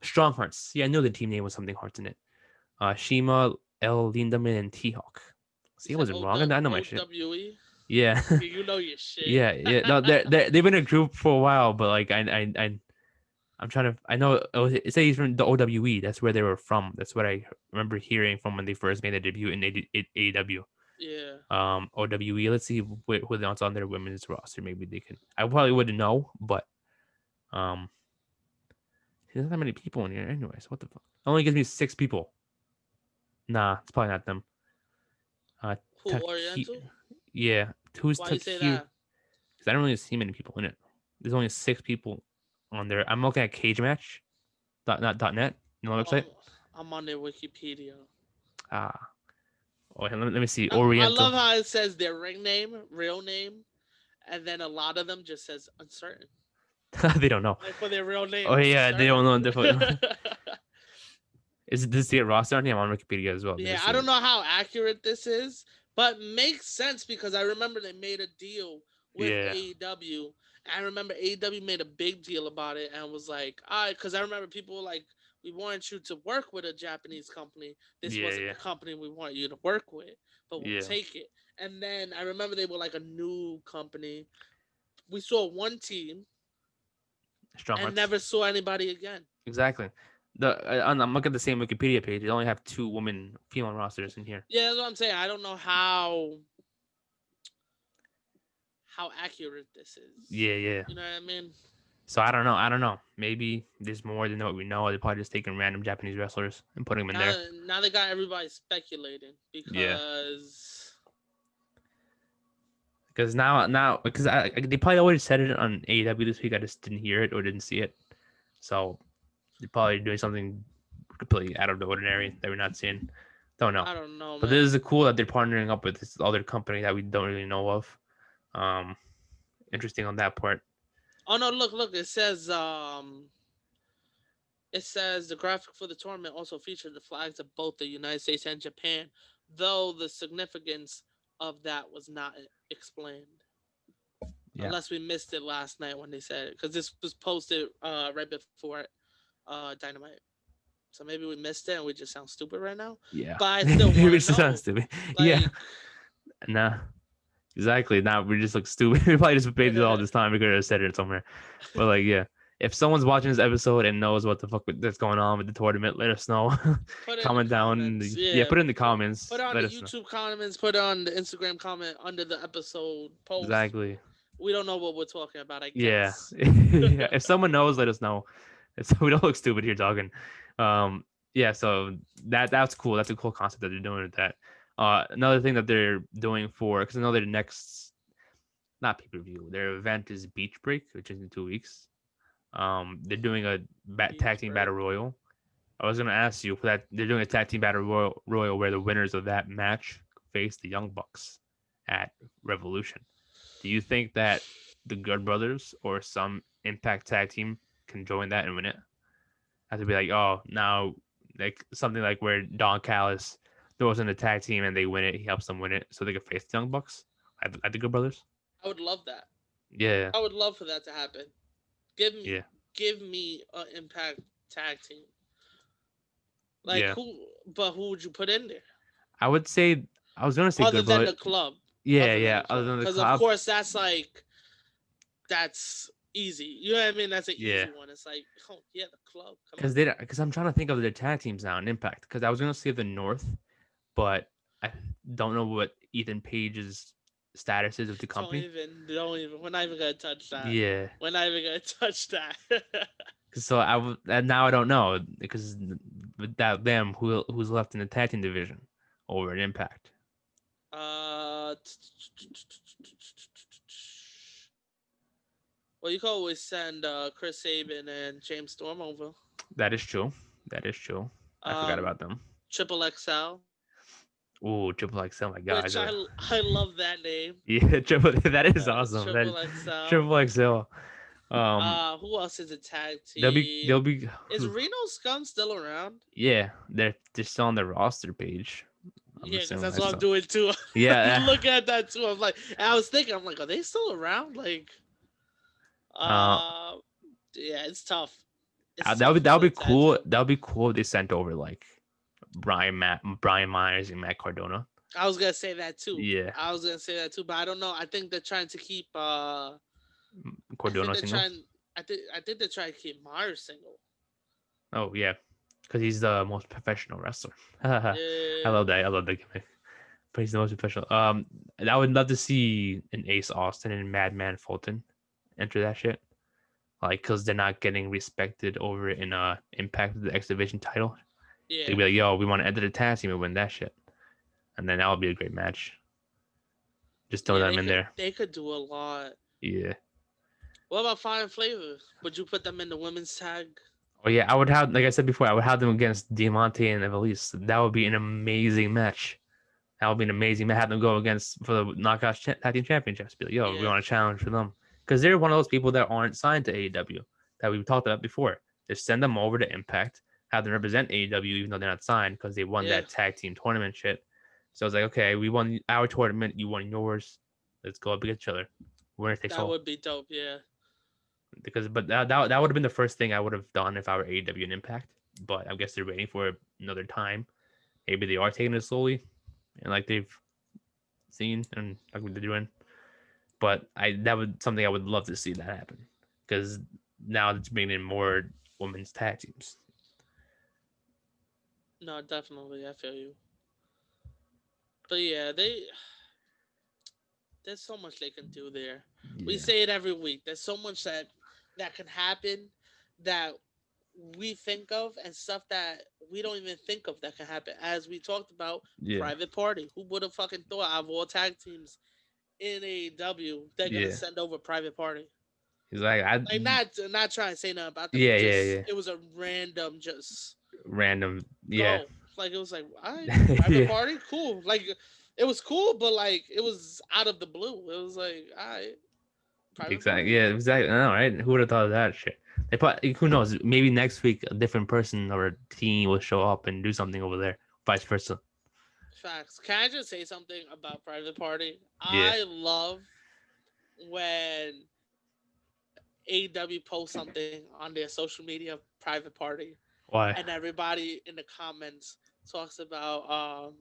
Strong Hearts. Yeah, I know the team name was something Hearts in it. Shima, El Lindaman, and T Hawk. You See, I said wasn't wrong. I know my shit. OWE? Yeah. You know your shit. Yeah, yeah. No, they've been a group for a while, but like I'm trying to. I know it says he's from the OWE. That's where they were from. That's what I remember hearing from when they first made their debut in AEW. Yeah. OWE. Let's see who else on their women's roster. Maybe they can. I probably wouldn't know, but um, there's not that many people in here. Anyways, what the fuck? It only gives me 6 people. Nah, it's probably not them. Uh, Who, Taki. Oriental? Yeah, who's Why you say Taki? that? Because I don't really see many people in it. There's only 6 people on there. I'm looking at Cage Match. .net. You know the Oh, website? I'm on their Wikipedia. Ah. Oh, let me see. I Oriental. love how it says their ring name, real name, and then a lot of them just says uncertain. They don't know. Like for their real name, Oh yeah, they don't uncertain. know. Is this the roster on here? I'm on Wikipedia as well. Yeah, I don't know how accurate this is, but makes sense because I remember they made a deal with Yeah, AEW. I remember AEW made a big deal about it and was like, all right, because I remember people were like, we want you to work with a Japanese company. This yeah, wasn't yeah, the company we want you to work with, but we'll yeah. take it. And then I remember they were like a new company. We saw one team Strong and Hearts. never saw anybody again. Exactly. I'm looking at the same Wikipedia page. They only have 2 female rosters in here. Yeah, that's what I'm saying. I don't know how accurate this is. Yeah, yeah. You know what I mean? So I don't know. I don't know. Maybe there's more than what we know. They're probably just taking random Japanese wrestlers and putting them in there. Now they got everybody speculating Yeah. because Because now because they probably already said it on AEW this week. I just didn't hear it or didn't see it. So they're probably doing something completely out of the ordinary that we're not seeing. Don't know. I don't know, But man. this is cool that they're partnering up with this other company that we don't really know of. Interesting on that part. Oh no, look, it says the graphic for the tournament also featured the flags of both the United States and Japan, though the significance of that was not explained. Yeah. Unless we missed it last night when they said it, because this was posted right before Dynamite. So maybe we missed it and we just sound stupid right now. Yeah. But I still want to know. Sounds stupid. Like, yeah. Nah. Exactly. Now we just look stupid. We probably just made it all this time. We could have said it somewhere. But like, yeah. if someone's watching this episode and knows what the fuck that's going on with the tournament, let us know. Put it in the Comment down. comments. Yeah, Yeah, put it in the put comments. it on Let the us know. YouTube comments. Put it on the Instagram comment under the episode post. Exactly. We don't know what we're talking about, I Yeah. guess. Yeah. If someone knows, let us know. So we don't look stupid here talking. Um, yeah, so that's cool. That's a cool concept that they're doing with that. Another thing that they're doing for, because I know their next, not pay-per-view, their event is Beach Break, which is in 2 weeks. They're doing a tag team battle royal. I was gonna ask you for that. They're doing a tag team battle royal where the winners of that match face the Young Bucks at Revolution. Do you think that the Good Brothers or some Impact tag team can join that and win it? Have to be like, oh, now like something like where Don Callis throws in the tag team and they win it. He helps them win it so they can face the Young Bucks at the Good Brothers. I would love that. Yeah, I would love for that to happen. Give me, yeah, give me an Impact tag team. Like yeah. who? But who would you put in there I would say I was gonna say other Good than Brothers. the club? Yeah, Other than yeah. the Other club, than the because of club, course that's easy. You know what I mean? That's an yeah. easy one. It's like, oh yeah, the club. Come on. Because I'm trying to think of their tag teams now in Impact. Because I was gonna say the North, but I don't know what Ethan Page's status is with the company. Don't even. We're not even gonna touch that. Yeah. We're not even gonna touch that. So and now I don't know because without them, who's left in the tag team division over at Impact? uh, well, you can always send Chris Sabin and James Storm over. That is true. That is true. I forgot Um, about them. Triple XL, Ooh, Triple X. Oh my god. which I love that name. Yeah, triple. That is awesome. That is Triple XL. Triple XL. Who else is a tag They'll team? be. Is Reno Scum still around? Yeah, they're still on the roster page. I'm Yeah, because assuming that's I what saw. I'm doing too. Yeah. Look at that too. I'm like, I was thinking, I'm like, are they still around? Like, Uh, uh, yeah, it's tough. It's that tough would for the be tag cool. team. That would be cool if they sent over like Brian Myers and Matt Cardona. I was gonna say that too. Yeah, But I don't know. I think they're trying to keep. I think Cardona they're single. trying. I think they're trying to keep Myers single. Oh yeah, because he's the most professional wrestler. I Yeah, love that. I love that gimmick. But he's the most professional. And I would love to see an Ace Austin and Madman Fulton enter that shit. Like, cause they're not getting respected over in Impact the X Division title. They'd yeah. be like, "Yo, we want to enter the tag team and win that shit," and then that would be a great match. Just throw Yeah, them in there. they could do a lot. Yeah. What about Fire and Flavor? Would you put them in the women's tag? Oh yeah, I would have, like I said before, I would have them against Diamante and Evelise. That would be an amazing match. That would be an amazing match. Have them go against for the Knockouts Tag Team Championships. Be like, yo, we Yeah, want a challenge for them because they're one of those people that aren't signed to AEW that we talked about before. Just send them over to Impact, have them represent AEW even though they're not signed because they won yeah. that tag team tournament shit. So it's like, okay, we won our tournament, you won yours. Let's go up against each other. Winner takes That all. would be dope. Yeah. Because but that would have been the first thing I would have done if I were AEW and Impact. But I guess they're waiting for another time. Maybe they are taking it slowly, and like they've seen and like what they're doing. But that would something I would love to see that happen because now it's bringing in more women's tag teams. No, definitely. I feel you. But yeah, there's so much they can do there. We Yeah, say it every week. There's so much that can happen that we think of and stuff that we don't even think of that can happen. As we talked about, yeah, Private Party. Who would have fucking thought out of all tag teams in AEW they're gonna yeah. send over Private Party? He's like Like not trying to say nothing about them. yeah, It yeah, just yeah. it was a random just Random, yeah, go. Like it was like, all right, Private yeah. Party, cool. Like it was cool, but like it was out of the blue. It was like, all right, Private Exactly. Party. Yeah, exactly. I know, right? Who would have thought of that shit? They probably, who knows? Maybe next week a different person or a team will show up and do something over there. Vice versa. Facts. Can I just say something about Private Party? Yeah. I love when AEW posts something on their social media Private Party, Why? and everybody in the comments talks about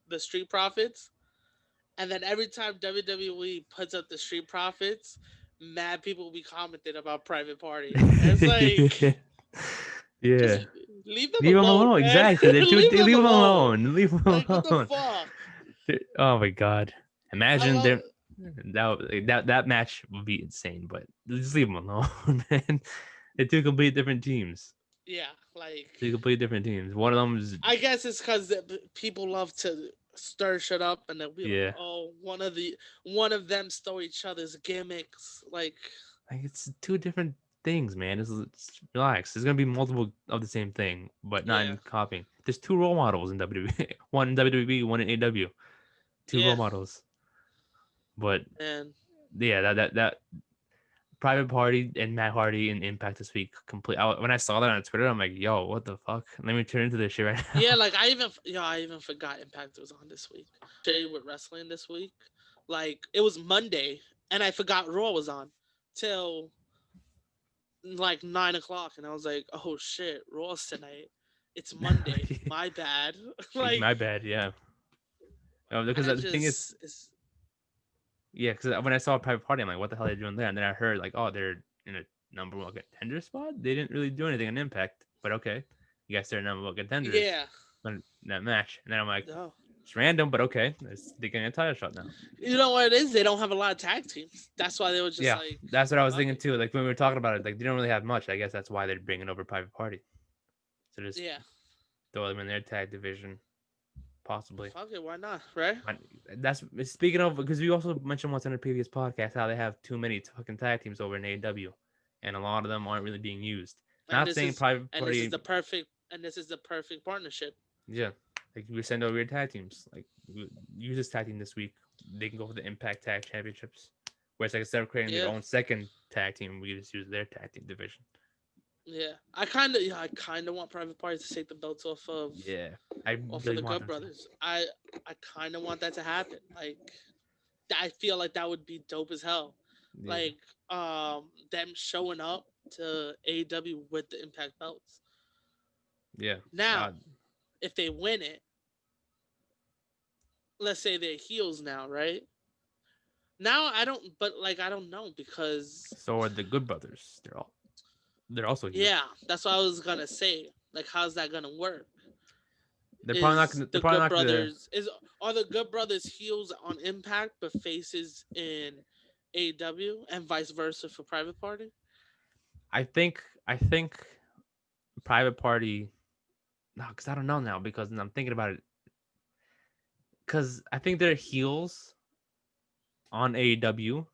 the Street Profits, and then every time WWE puts up the Street Profits, mad people will be commenting about Private Party. And it's like, just Yeah. leave them Leave them alone, alone. man. Exactly. Leave They them leave them alone. alone. Leave them Like, what the alone. fuck? Oh my god. I Imagine love. them that match would be insane, but just leave them alone, man. They're two complete different teams. Yeah, like, Two complete different teams. One of them is I guess it's because people love to stir shit up, and they'll be like, yeah. "Oh, one of them stole each other's gimmicks." Like, Like it's two different things, man. It's relax. There's gonna be multiple of the same thing, but not yeah, in copying. There's two role models in WWE. One in WWE, one in AEW. Two role yeah, models. But and yeah, that Private Party and Matt Hardy and Impact this week complete. When I saw that on Twitter, I'm like, yo, what the fuck? Let me turn into this shit right yeah, now. like I even forgot Impact was on this week. Jay with wrestling this week, like it was Monday, and I forgot Raw was on till like 9 o'clock, and I was like, "Oh shit, Raw's tonight. It's Monday. My bad." Like, My bad. Yeah. Because I the thing is, just it's yeah, because when I saw Private Party, I'm like, what the hell are they doing there? And then I heard like, oh, they're in a number one contender spot. They didn't really do anything on Impact, but okay, you guys are number one contenders yeah. in that match. And then I'm like, No. it's random, but okay, they're getting a title shot now. You know what it is? They don't have a lot of tag teams. That's why they were just Yeah, like, that's what I was fuck thinking it. too. Like when we were talking about it, like they don't really have much. I guess that's why they're bringing over Private Party. So just Yeah. throw them in their tag division, possibly. Fuck it. Why not? Right? That's speaking of because we also mentioned once in a previous podcast how they have too many fucking tag teams over in AEW, and a lot of them aren't really being used. And Not saying Private Party, this is the perfect partnership. yeah, like we send over your tag teams, like use this tag team this week. They can go for the Impact Tag Championships. Whereas like instead of creating their Yeah. own second tag team, we just use their tag team division. Yeah. I kind of want Private Party to take the belts Yeah, I off of really the want Good them to. Brothers. I kind of want that to happen. Like, I feel like that would be dope as hell. Yeah, Like, them showing up to AEW with the Impact belts. yeah. Now, if they win it, let's say they're heels now, right? Now I don't, but like I don't know because So are the Good Brothers. They're also healed. yeah, that's what I was gonna say. Like, how's that gonna work? They're probably not Is gonna. They're the probably Good not gonna. Brothers is Are the Good Brothers heels on Impact but faces in AEW and vice versa for Private Party? I think Private Party. No, because I don't know now. Because I'm thinking about it. Because I think they're heels on AEW,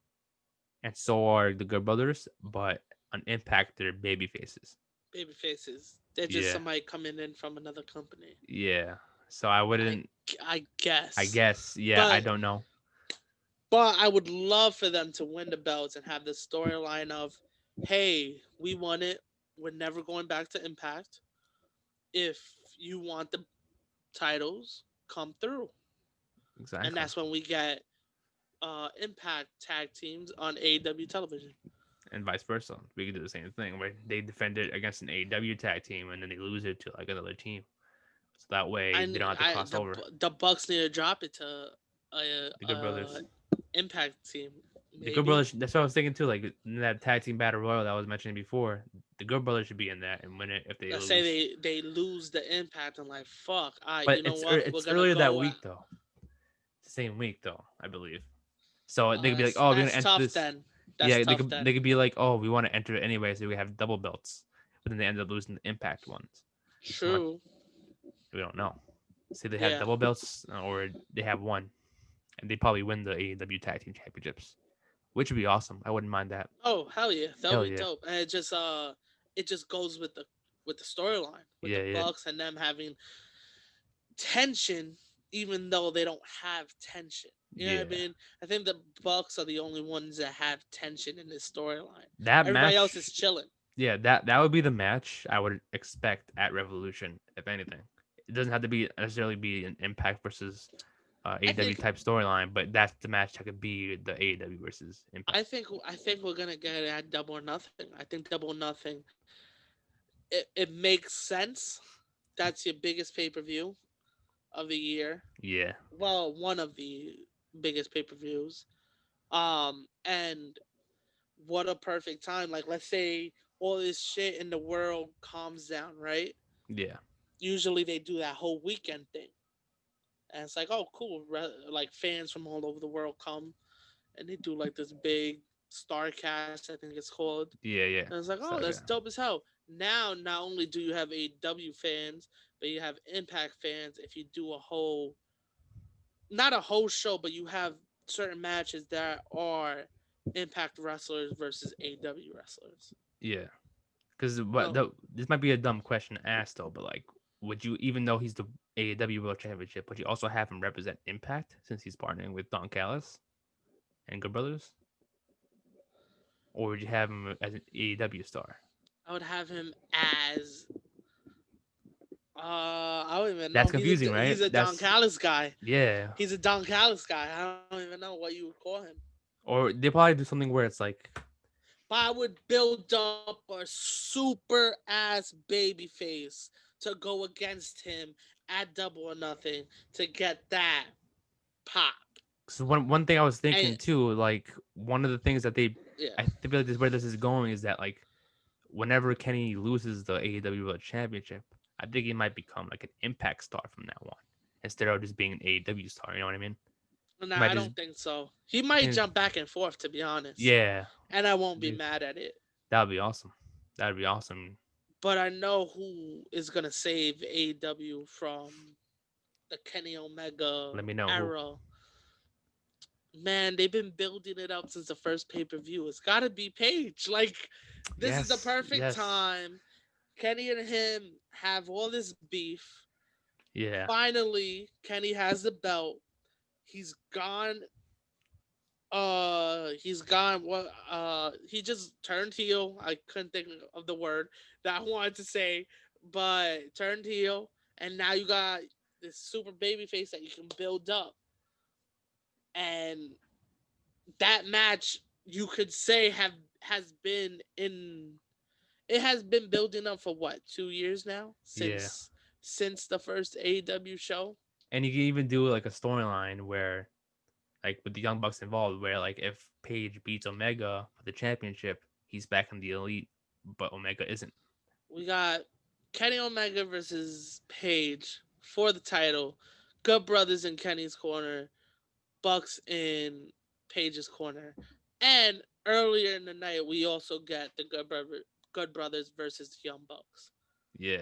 and so are the Good Brothers. But on Impact, they're baby faces. Baby faces. They're just Yeah, somebody coming in from another company. yeah. So I I wouldn't. I I guess, guess. Yeah, I but don't know. I would love for them to win the belts and have the storyline of, hey, we won it. We're never going back to Impact. If you want the titles, come through. And Exactly. that's when we get Impact tag teams on AEW television. And vice versa. We could do the same thing where they defend it against an AEW tag team and then they lose it to like another team. So that way they don't have to cross over. The Bucks need to drop it to a, The Good Brothers. Impact team, The Good maybe. Brothers. That's what I was thinking too. Like in that tag team battle royal that I was mentioning before, the Good Brothers should be in that and win it if they Let's say lose. they lose the Impact and like fuck. But You know what? We're it's gonna earlier that go. week though. It's the same week though, I believe. So they could be like, That's oh, we're gonna enter tough this. then. That's Yeah, tough then. they could be like, oh, we want to enter it anyway, so we have double belts. But then they end up losing the Impact ones each month. True. We don't know. Say they have Yeah. double belts or they have one, and they probably win the AEW Tag Team Championships, which would be awesome. I wouldn't mind that. Oh hell yeah, that would Hell be yeah, dope. And it just goes with the storyline with yeah, the yeah, Bucks and them having tension, even though they don't have tension. You know what I yeah. mean? I think the Bucks are the only ones that have tension in this storyline. That Everybody else match, is chilling. yeah, that would be the match I would expect at Revolution, if anything. It doesn't have to be necessarily be an Impact versus I AEW think type storyline, but that's the match that could be the AEW versus Impact. I think we're gonna get it at Double or Nothing. I think Double or Nothing. It makes sense. That's your biggest pay per view of the year. Yeah, Well, one of the biggest pay per views. And what a perfect time. Like, let's say all this shit in the world calms down, right? Yeah. Usually they do that whole weekend thing. And it's like, oh, cool. Like, fans from all over the world come and they do like this big star cast, I think it's called. Yeah. And Yeah. it's like, oh, So that's okay. dope as hell. Now, not only do you have AEW fans, but you have Impact fans. If you do a whole, not a whole show, but you have certain matches that are Impact wrestlers versus AEW wrestlers. Yeah. Because No, this might be a dumb question to ask though, but like, would you, even though he's the AEW World Championship, would you also have him represent Impact since he's partnering with Don Callis and Good Brothers, or would you have him as an AEW star? I would have him as I don't even That's know. confusing, He's right? a Don That's Callis guy. yeah. He's a Don Callis guy. I don't even know what you would call him. Or they probably do something where it's like, But I would build up a super ass baby face to go against him at Double or Nothing to get that pop. so one thing I was And thinking too, like one of the things that they, yeah, I feel like this where this is going is that like whenever Kenny loses the AEW World Championship, I think he might become like an Impact star from now on instead of just being an AEW star. You know what I mean? no, He might I just, don't think so. He I might think, jump back and forth, to be honest, yeah, and I won't be mad at it. that would be awesome. That would be awesome. But I know who is gonna save AEW from the Kenny Omega Let me know who. era. Man, they've been building it up since the first pay per view. It's got to be Paige. Like, this is the Yes, perfect yes, time. Kenny and him have all this beef. yeah, Finally, Kenny has the belt. He's gone. He's gone. What? He just turned heel. I couldn't think of the word that I wanted to say, but turned heel, and now you got this super baby face that you can build up, and that match you could say have has been in it has been building up for what 2 years now yeah. since the first AEW show. And you can even do like a storyline where, like with the Young Bucks involved, where like if Page beats Omega for the championship, he's back in the elite, but Omega isn't. We got Kenny Omega versus Page for the title. Good Brothers in Kenny's corner, Bucks in Page's corner, and earlier in the night we also get the Good Brothers versus the Young Bucks. Yeah,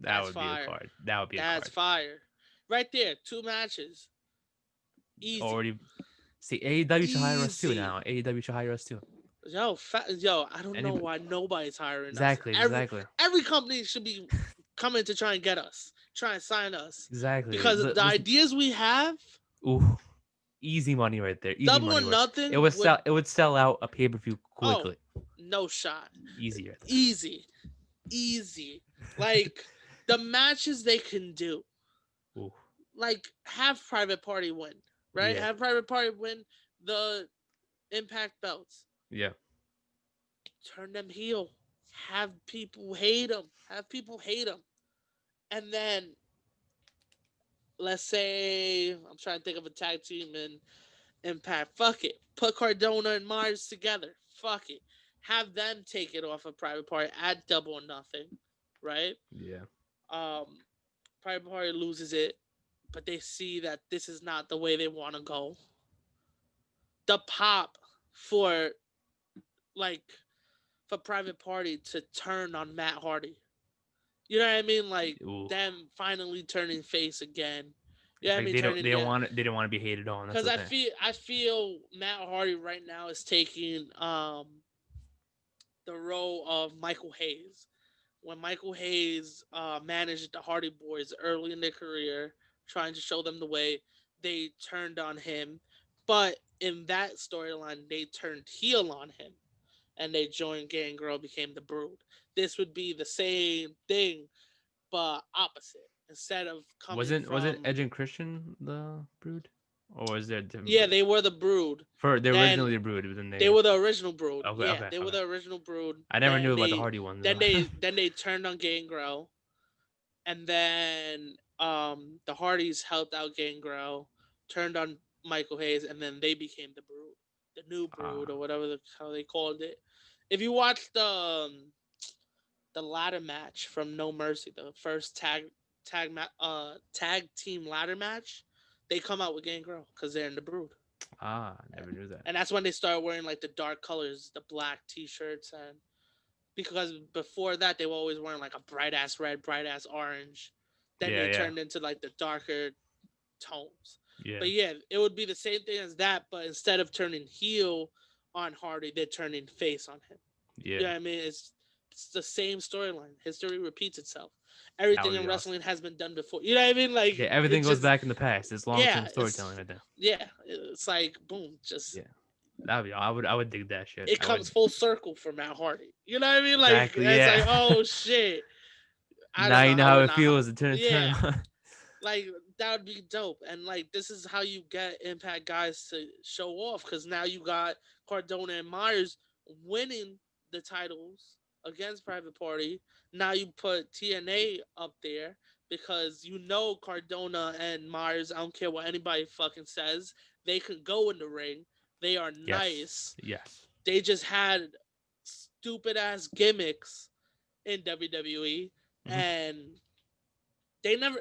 that That's would be a fire. card. That would be a That's card. fire. Right there, two matches. Easy. Already see AEW should hire us too Easy. now. AEW should hire us too. Yo, I don't know Any why nobody's hiring us. exactly, Every exactly, every company should be coming to try and get us, try and sign us, exactly. because the Listen, ideas we have, ooh, easy money right there. Easy Double or money work. It Nothing would would. sell. It would sell out a pay per view Oh, quickly. no shot. Easy right Easy, easy. Like, the matches they can do. there. Ooh, Like, have Private Party win, right? yeah, Have Private Party win the Impact belts. yeah, Turn them heel. Have people hate them. Have people hate them. And then, let's say, I'm trying to think of a tag team in Impact. Fuck it. Put Cardona and Myers together. Fuck it. Have them take it off of Private Party at Double or Nothing, right? yeah, Um, Private Party loses it, but they see that this is not the way they want to go. The pop for, like, for Private Party to turn on Matt Hardy. You know what I mean? Like, ooh. them finally turning face again. You know what I Like mean? Turning they don't again. want it. They don't want to be hated on. That's Because the thing. I feel Matt Hardy right now is taking the role of Michael Hayes. When Michael Hayes managed the Hardy Boys early in their career, trying to show them the way, they turned on him. But in that storyline, they turned heel on him and they joined Gangrel, became the Brood. This would be the same thing, but opposite. Instead of coming Wasn't from, Edge and Christian the Brood, or was there a different yeah, Brood? they were the Brood. For they Then originally the Brood, but then they they were the original Brood. okay, Yeah, okay, they were okay. the original Brood. I never knew about the Hardy ones. Then they turned on Gangrel, and then the Hardys helped out Gangrel, turned on Michael Hayes, and then they became the Brood. the New Brood Ah, or whatever how they called it. If you watch the ladder match from No Mercy, the first tag team ladder match, they come out with Gangrel because they're in the Brood, never knew that. and that's when they start wearing like the dark colors, the black T-shirts, and because before that they were always wearing like a bright ass red, bright ass orange. Then Yeah, they yeah, turned into like the darker tones. yeah, But yeah, it would be the same thing as that, but instead of turning heel on Hardy, they're turning face on him. You yeah. know what I mean? It's the same storyline. History repeats itself. That Everything would in be awesome. wrestling has been done before. You know what I mean? Like Yeah, everything it goes just back in the past. It's long term yeah, storytelling right there. it's like boom, just Yeah, that would be. I would dig that shit. it I comes would full circle for Matt Hardy. You know what I mean? Like exactly. it's like Yeah. oh shit. I Now don't you know know how how we're it not. feels to turn Yeah, him on. like that would be dope. And like this is how you get Impact guys to show off because now you got Cardona and Myers winning the titles against Private Party. Now you put TNA up there because you know Cardona and Myers. I don't care what anybody fucking says. They can go in the ring. They are Yes, nice. yes. They just had stupid ass gimmicks in WWE Hmm. and they never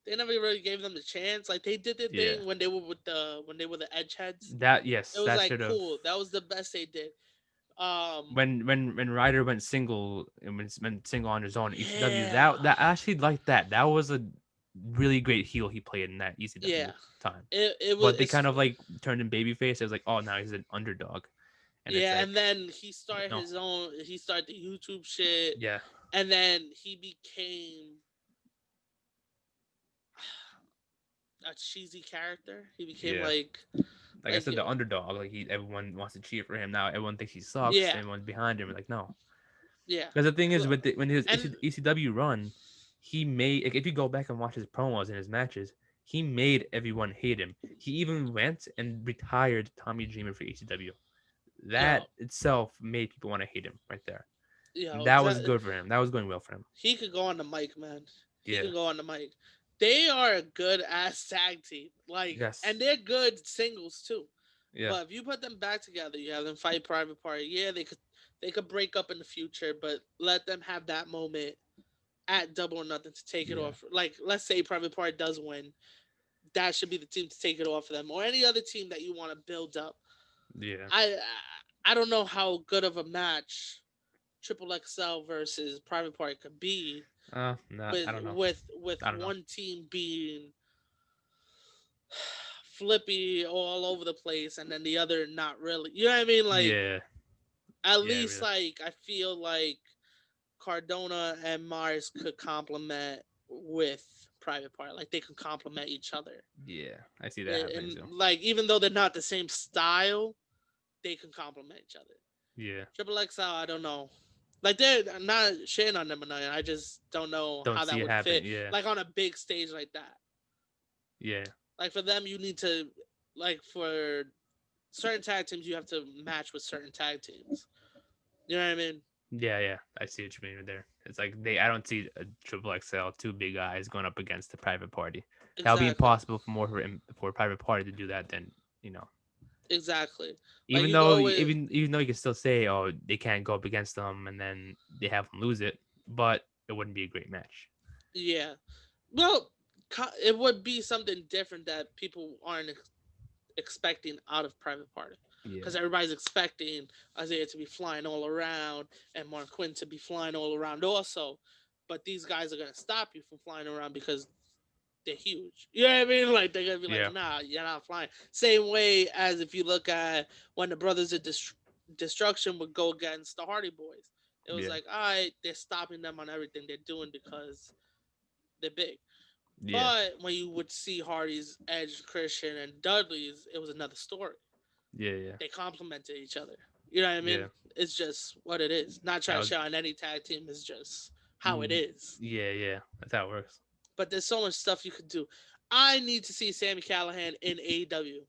they never really gave them the chance. Like they did their Yeah. thing when they were with the when they were the edge heads. That It yes, was that like should have. cool. That was the best they did. When Ryder went single and went single on his own in ECW, Yeah. that I actually liked that. That was a really great heel he played in that Yeah. ECW time. It was But they it's kind of like turned him babyface. It was like, oh, now he's an underdog, and it's yeah, and like, then he started no, his own he started the YouTube shit yeah, and then he became a cheesy character. He became yeah. Like I like said, the underdog. Like everyone wants to cheer for him now. Everyone thinks he sucks. yeah, Everyone's behind him. Like no, yeah. because the thing is, when his And ECW run, he made like, if you go back and watch his promos and his matches, he made everyone hate him. He even went and retired Tommy Dreamer for ECW. yo, That itself made people want to hate him right there. And yo, that was exactly. good for him. That was going well for him. He could go on the mic, man. He Yeah. can go on the mic. They are a good ass tag team. Like, and Yes. they're good singles too. Yeah. But if you put them back together, you have them fight Private Party. Yeah, they could break up in the future, but let them have that moment at Double or Nothing to take it Yeah. off. Like, let's say Private Party does win, that should be the team to take it off of them, or any other team that you want to build up. Yeah. I don't know how good of a match Triple XL versus Private Party could be No, with I don't know. with I don't know. one team being flippy all over the place and then the other not really. You know what I mean? Like Yeah. at Yeah. least Really. like I feel like Cardona and Mars could complement with Private Party. Like they could complement each other. Yeah. I see that happening And too. like even though they're not the same style, they can complement each other. Yeah. Triple XL, I don't know. Like they're I'm not shitting on them or nothing. I just don't know Don't how see that it would happen. fit. Yeah. Like on a big stage like that. Yeah. Like for them, you need to like for certain tag teams, you have to match with certain tag teams. You know what I mean? Yeah. Yeah. I see what you mean there. It's like I don't see a triple XL, two big guys going up against the private party. That would be Exactly. impossible for a private party to do that. Then you know, Exactly. Like even you though go with even though you can still say, oh, they can't go up against them, and then they have them lose it, but it wouldn't be a great match. yeah. Well, it would be something different that people aren't expecting out of Private Party. Yeah. Because everybody's expecting Isaiah to be flying all around and Mark Quinn to be flying all around also. But these guys are going to stop you from flying around because they're huge. You know what I mean? Like they're gonna be like, Yeah. nah, you're not flying. Same way as if you look at when the Brothers of Destruction would go against the Hardy Boys. It was Yeah. like, all right, they're stopping them on everything they're doing because they're big. Yeah. But when you would see Hardy's, Edge, Christian, and Dudley's, it was another story. Yeah. Yeah. They complemented each other. You know what I mean? Yeah. It's just what it is. Not That trying to was. shout on any tag team. It's just how it is. Yeah. Yeah. That's how it works. But there's so much stuff you could do. I need to see Sammy Callahan in AEW.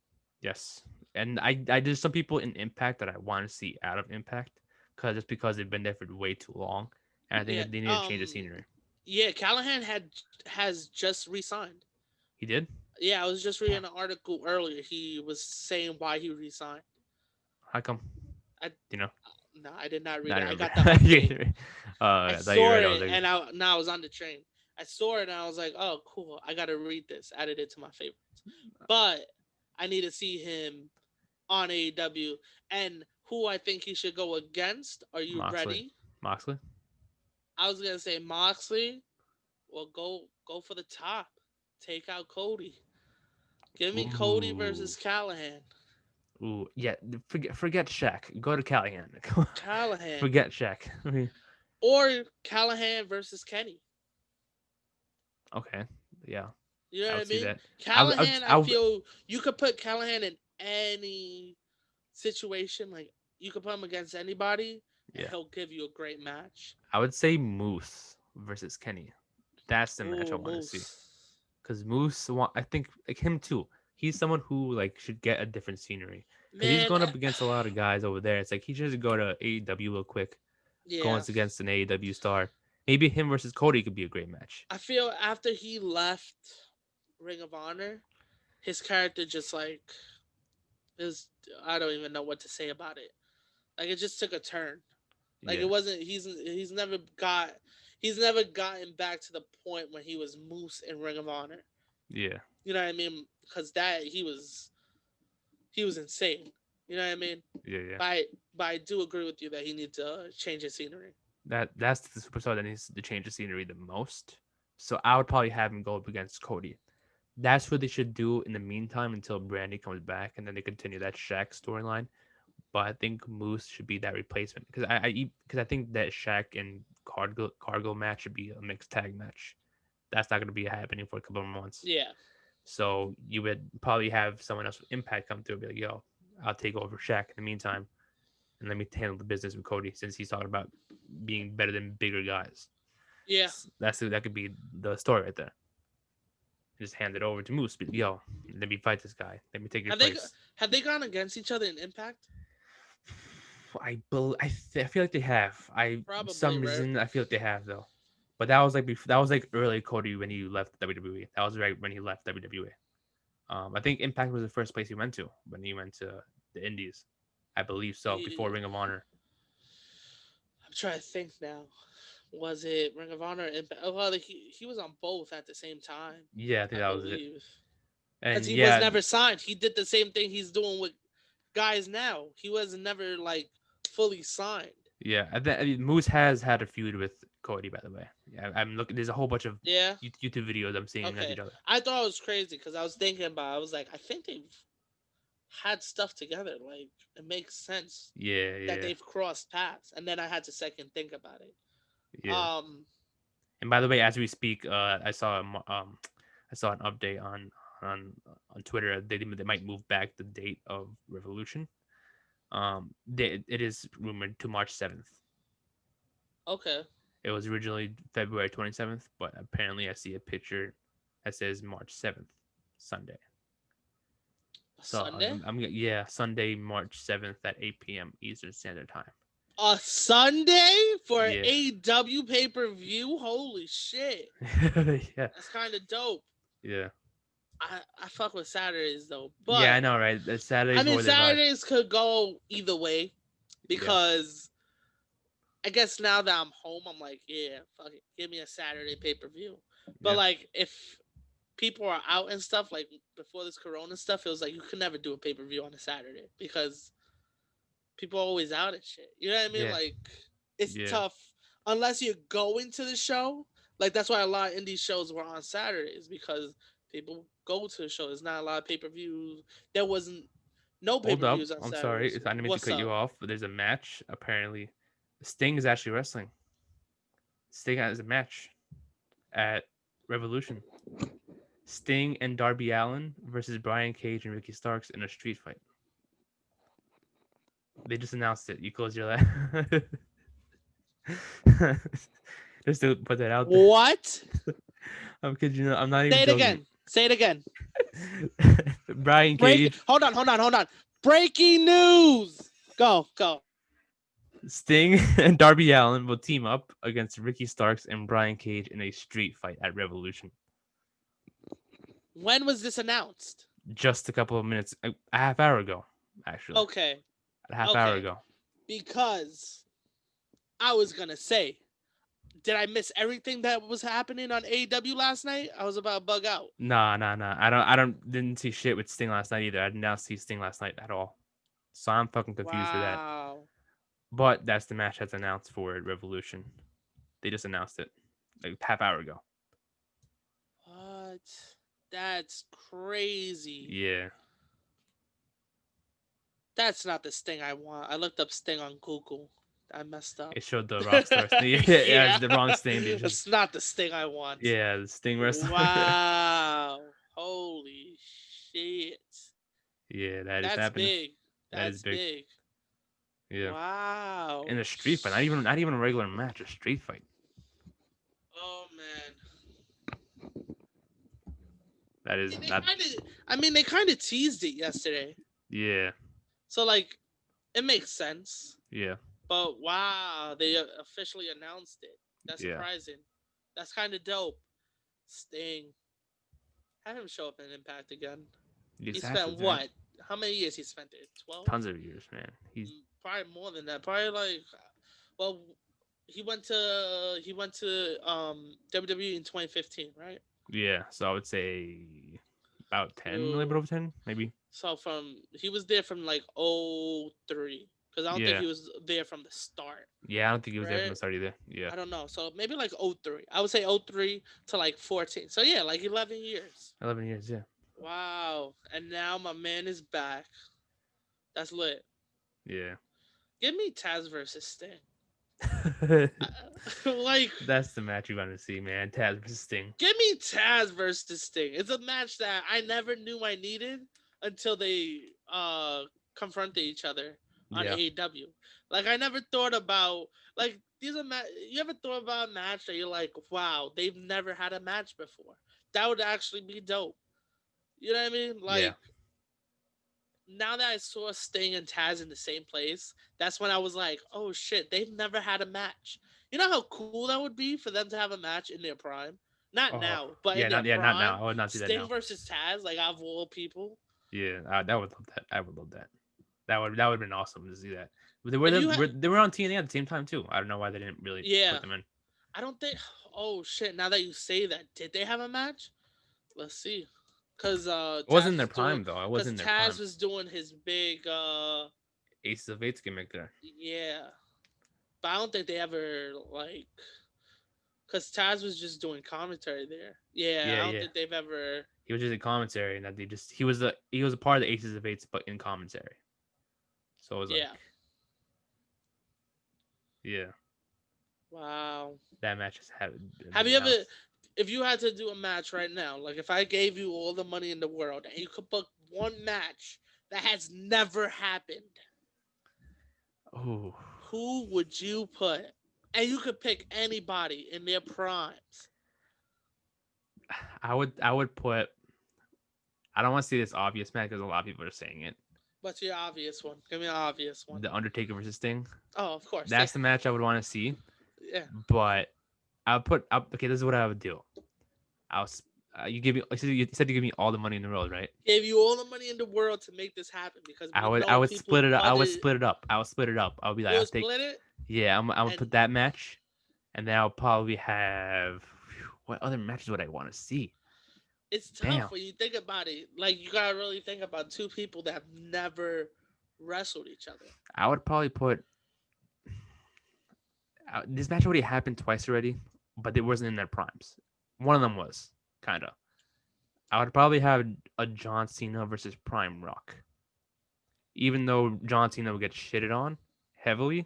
Yes. And I there's some people in Impact that I want to see out of Impact because they've been there for way too long, and I think Yeah, that they need to change the scenery. yeah. Callahan has just resigned. He did. Yeah, I was just reading Damn. an article earlier. He was saying why he resigned. How come? I You know, no, I did not read I it. I remember. got the update. I I thought you saw read. I was it, like, and I was on the train. I saw it, and I was like, "Oh, cool! I gotta read this." Added it to my favorites, but I need to see him on AEW and who I think he should go against. Are you Moxley. ready? Moxley. I was gonna say Moxley. Well, go for the top. Take out Cody. Give me Cody Ooh. versus Callahan. Ooh. Yeah. Forget Shaq. Go to Callahan. Callahan Forget Shaq. or Callahan versus Kenny. Okay. Yeah. You know I what I would see mean? that. Callahan, I I would, feel you could put Callahan in any situation. Like you could put him against anybody, and yeah. he'll give you a great match. I would say Moose versus Kenny. That's the match I Ooh, want to see. Moose. Because Moose, I think like him too. He's someone who like should get a different scenery. Because he's Man, going up against a lot of guys over there. It's like he should just go to AEW real quick, yeah. going against an AEW star. Maybe him versus Cody could be a great match. I feel after he left Ring of Honor, his character just like is I don't even know what to say about it. Like it just took a turn. Like Yeah, it wasn't he's never gotten back to the point when he was Moose in Ring of Honor. yeah, You know what I mean? Because that he was insane. You know what I mean? yeah. But I do agree with you that he needs to change his scenery. That's the superstar that needs to change the scenery the most. So I would probably have him go up against Cody. That's what they should do in the meantime until Brandy comes back, and then they continue that Shaq storyline. But I think Moose should be that replacement because I think that Shaq and Cargo match should be a mixed tag match. That's not going to be happening for a couple of months. Yeah. So you would probably have someone else with Impact come through and be like, "Yo, I'll take over Shaq in the meantime, and let me handle the business with Cody since he's talking about being better than bigger guys." Yeah. That could be the story right there. Just hand it over to Moose. Be like, "Yo, let me fight this guy. Let me take your Have place." they gone against each other in Impact? I feel like they have. Probably, Some right? reason I feel like they have though. But that was like before, that was like early Cody when he left WWE. That was right when he left WWE. I think Impact was the first place he went to when he went to the Indies. I believe so. Before Yeah. Ring of Honor. I'm trying to think now. Was it Ring of Honor? Impact? Oh, well, he was on both at the same time, Yeah, I think I that was it. believe. Because And he was yeah, never signed. He did the same thing he's doing with guys now. He was never like fully signed. yeah. I mean, Moose has had a feud with Cody, by the way. Yeah, I'm looking. There's a whole bunch of Yeah. YouTube videos I'm seeing against Okay. each other. I thought it was crazy because I was thinking about. I was like, I think they've had stuff together. Like it makes sense Yeah, that yeah, they've crossed paths. And then I had to second think about it. yeah. Um. And by the way, as we speak, I saw an update on on Twitter. They might move back the date of Revolution. It is rumored to March 7th. Okay. It was originally February 27th, but apparently I see a picture that says March 7th, Sunday. So Sunday. yeah, Sunday, March 7th at 8 p.m. Eastern Standard Time. A Sunday for Yeah, AEW pay per view. Holy shit! yeah, That's kind of dope. yeah, I fuck with Saturdays though, yeah. I but know, right? The I Saturday's mean more their vibe. Saturdays could go either way Yeah, because I guess now that I'm home, I'm like, yeah, fuck it, give me a Saturday pay per view. But yeah. like, if people are out and stuff, like before this Corona stuff, it was like you could never do a pay per view on a Saturday because people are always out and shit. You know what I mean? Yeah, Like, it's yeah. tough unless you're going to the show. Like that's why a lot of indie shows were on Saturdays because people go to the show. There's not a lot of pay per views. There wasn't no pay Hold per up. views on I'm sorry. Saturdays. I didn't mean to What's cut up? you off, but there's a match. Apparently, Sting is actually wrestling. Sting has a match at Revolution. Sting and Darby Allin versus Brian Cage and Ricky Starks in a street fight. They just announced it. You close your eyes. Just to put that out there. What? I'm kidding you. I'm not even Say it joking. again. Say it again. Brian Cage. Hold on. Breaking news. Go. Sting and Darby Allin will team up against Ricky Starks and Brian Cage in a street fight at Revolution. When was this announced? Just a couple of minutes, a half hour ago, actually. Okay. a half hour Okay, ago. because I was gonna say, did I miss everything that was happening on AEW last night? I was about to bug out. Nah. Didn't see shit with Sting last night either. I did not see Sting last night at all. So I'm fucking confused with that. Wow. But that's the match that's announced for Revolution. They just announced it like half hour ago. What? That's crazy. Yeah, That's not the Sting I want. I looked up Sting on Google. I messed up. it showed the Rockstar Sting. Yeah, Yeah. it's the wrong Sting. They just That's not the Sting I want. yeah, the Sting wrestler. Wow. Holy shit. Yeah, that just That's happened. big. That is That's big. big. Yeah, Wow. in a street fight, not even a regular match, a street fight. Oh man. That is not. They kind of teased it yesterday. Yeah, So like it makes sense. yeah, But wow, they officially announced it. That's yeah. surprising. That's kind of dope. Sting. Have him show up in Impact again. He Exactly, spent man. what? How many years he spent there? 12? Tons of years, man. He's Probably more than that. Probably like, well, he went to WWE in 2015, right? yeah. So I would say about 10, a little Through bit over 10, maybe. So he was there from like '03, because I don't think Yeah, he was there from the start, yeah. I don't think he was there from right? the start either. Yeah, I don't know. So maybe like '03. I would say '03 to like 14. So yeah, like 11 years. 11 years. Yeah, Wow. And now my man is back. That's lit. yeah. Give me Taz versus Sting. Like, That's the match you want to see, man. Taz versus Sting. give me Taz versus Sting. It's a match that I never knew I needed until they confronted each other on Yeah. AEW. Like, I never thought about, like, you ever thought about a match that you're like, wow, they've never had a match before? That would actually be dope. You know what I mean? Yeah. Like, now that I saw Sting and Taz in the same place, that's when I was like, oh shit, they've never had a match. You know how cool that would be for them to have a match in their prime? Not Oh, now, but yeah. in their Not prime. now. I would not see that Sting now. versus Taz, like out of all people. Yeah, that would love that. I would love that. That would have been awesome to see that. But If you had, they were on TNA at the same time too. I don't know why they didn't really yeah, put them in. I don't think. Oh shit! Now that you say that, did they have a match? Let's see. Cause It wasn't in Taz their was doing, prime though. It cause wasn't in their Taz prime. was doing his big Aces of Eights gimmick there. yeah. But I don't think they ever like, cause Taz was just doing commentary there. Yeah, Yeah, I don't yeah. think they've ever. He was just in commentary, and that he was a part of the Aces of Eights, but in commentary. So it was like, Yeah. yeah, Wow. that match just had Have been you ever, announced. if you had to do a match right now, like if I gave you all the money in the world and you could book one match that has never happened, Oh, who would you put? And you could pick anybody in their primes. I would put. I don't want to say this obvious match because a lot of people are saying it. What's your obvious one? Give me an obvious one. The Undertaker versus Sting. Oh, of course. That's the match I would want to see. Yeah. But I would put up. Okay, this is what I would do. I'll. You give me. You said you give me all the money in the world, right? Gave you all the money in the world to make this happen because we I know would people split it up. I would wanted. split it up. I would split it up. I would be like, You I'll would take. split it, Yeah, I'm gonna and put that match, and then I'll probably have. What other matches would I want to see? it's Damn. tough when you think about it. Like you gotta really think about two people that have never wrestled each other. I would probably put. This match already happened twice already, but it wasn't in their primes. One of them was kind of. I would probably have a John Cena versus Prime Rock. Even though John Cena would get shitted on heavily,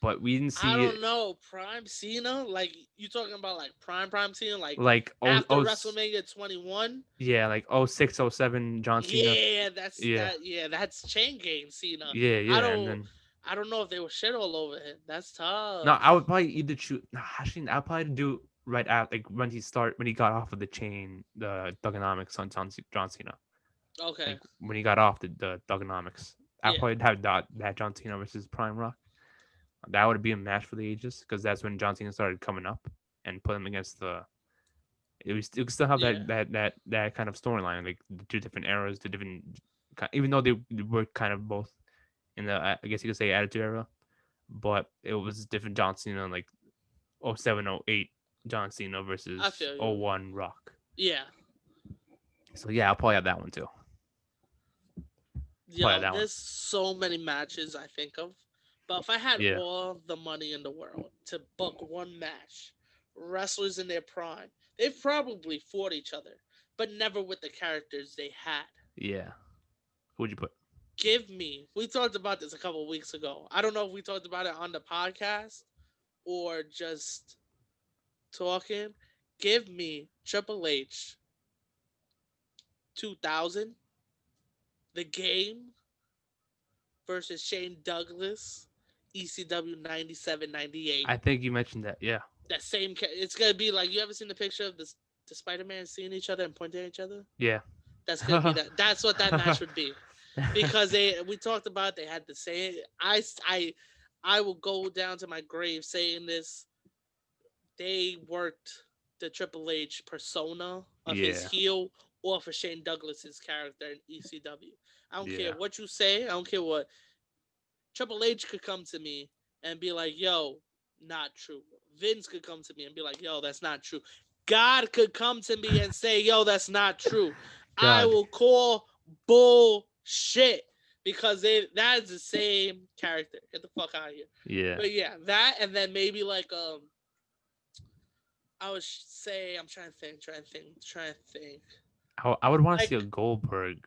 but we didn't I see it don't know, Prime Cena. Like you talking about like Prime Cena, like like after WrestleMania 21. yeah, like 06, 07 John Cena. Yeah, that's Yeah. that. Yeah, that's chain gang Cena. Yeah, I yeah, and don't. then I don't know if they were shit all over him. That's tough. no, I would probably either choose. No, actually, I'd probably do right after, like when he got off of the chain, the Thugonomics on John Cena. Okay. Like when he got off the Thugonomics, I'd Yeah. probably have that John Cena versus Prime Rock. That would be a match for the ages because that's when John Cena started coming up and put him against the. It would still have Yeah. that kind of storyline, like the two different eras, the different, even though they were kind of both in the I guess you could say Attitude Era, but it was different John Cena in like 07, 08 John Cena I versus feel oh you. 01 Rock. Yeah. So yeah, I'll probably have that one too. Probably have Yo, that one. there's so many matches I think of. But if I had Yeah, all the money in the world to book one match, wrestlers in their prime, they've probably fought each other, but never with the characters they had. yeah. Who'd you put? Give me, we talked about this a couple of weeks ago. I don't know if we talked about it on the podcast or just talking. Give me Triple H 2000, The Game versus Shane Douglas, ECW 97-98. I think you mentioned that. Yeah, That same, it's gonna be like, you ever seen the picture of the Spider-Man seeing each other and pointing at each other? yeah. That's gonna be that. That's what that match would be, because we talked about they had the same. I will go down to my grave saying this. They worked the Triple H persona of his Yeah, heel off of Shane Douglas's character in ECW. I don't care yeah. what you say. I don't care what Triple H could come to me and be like, "Yo, not true." Vince could come to me and be like, "Yo, that's not true." God could come to me and say, "Yo, that's not true." I God. will call bullshit, because that is the same character. Get the fuck out of here. Yeah. But yeah, that, and then maybe like I would say, I'm trying to think. I would want to see a Like, Goldberg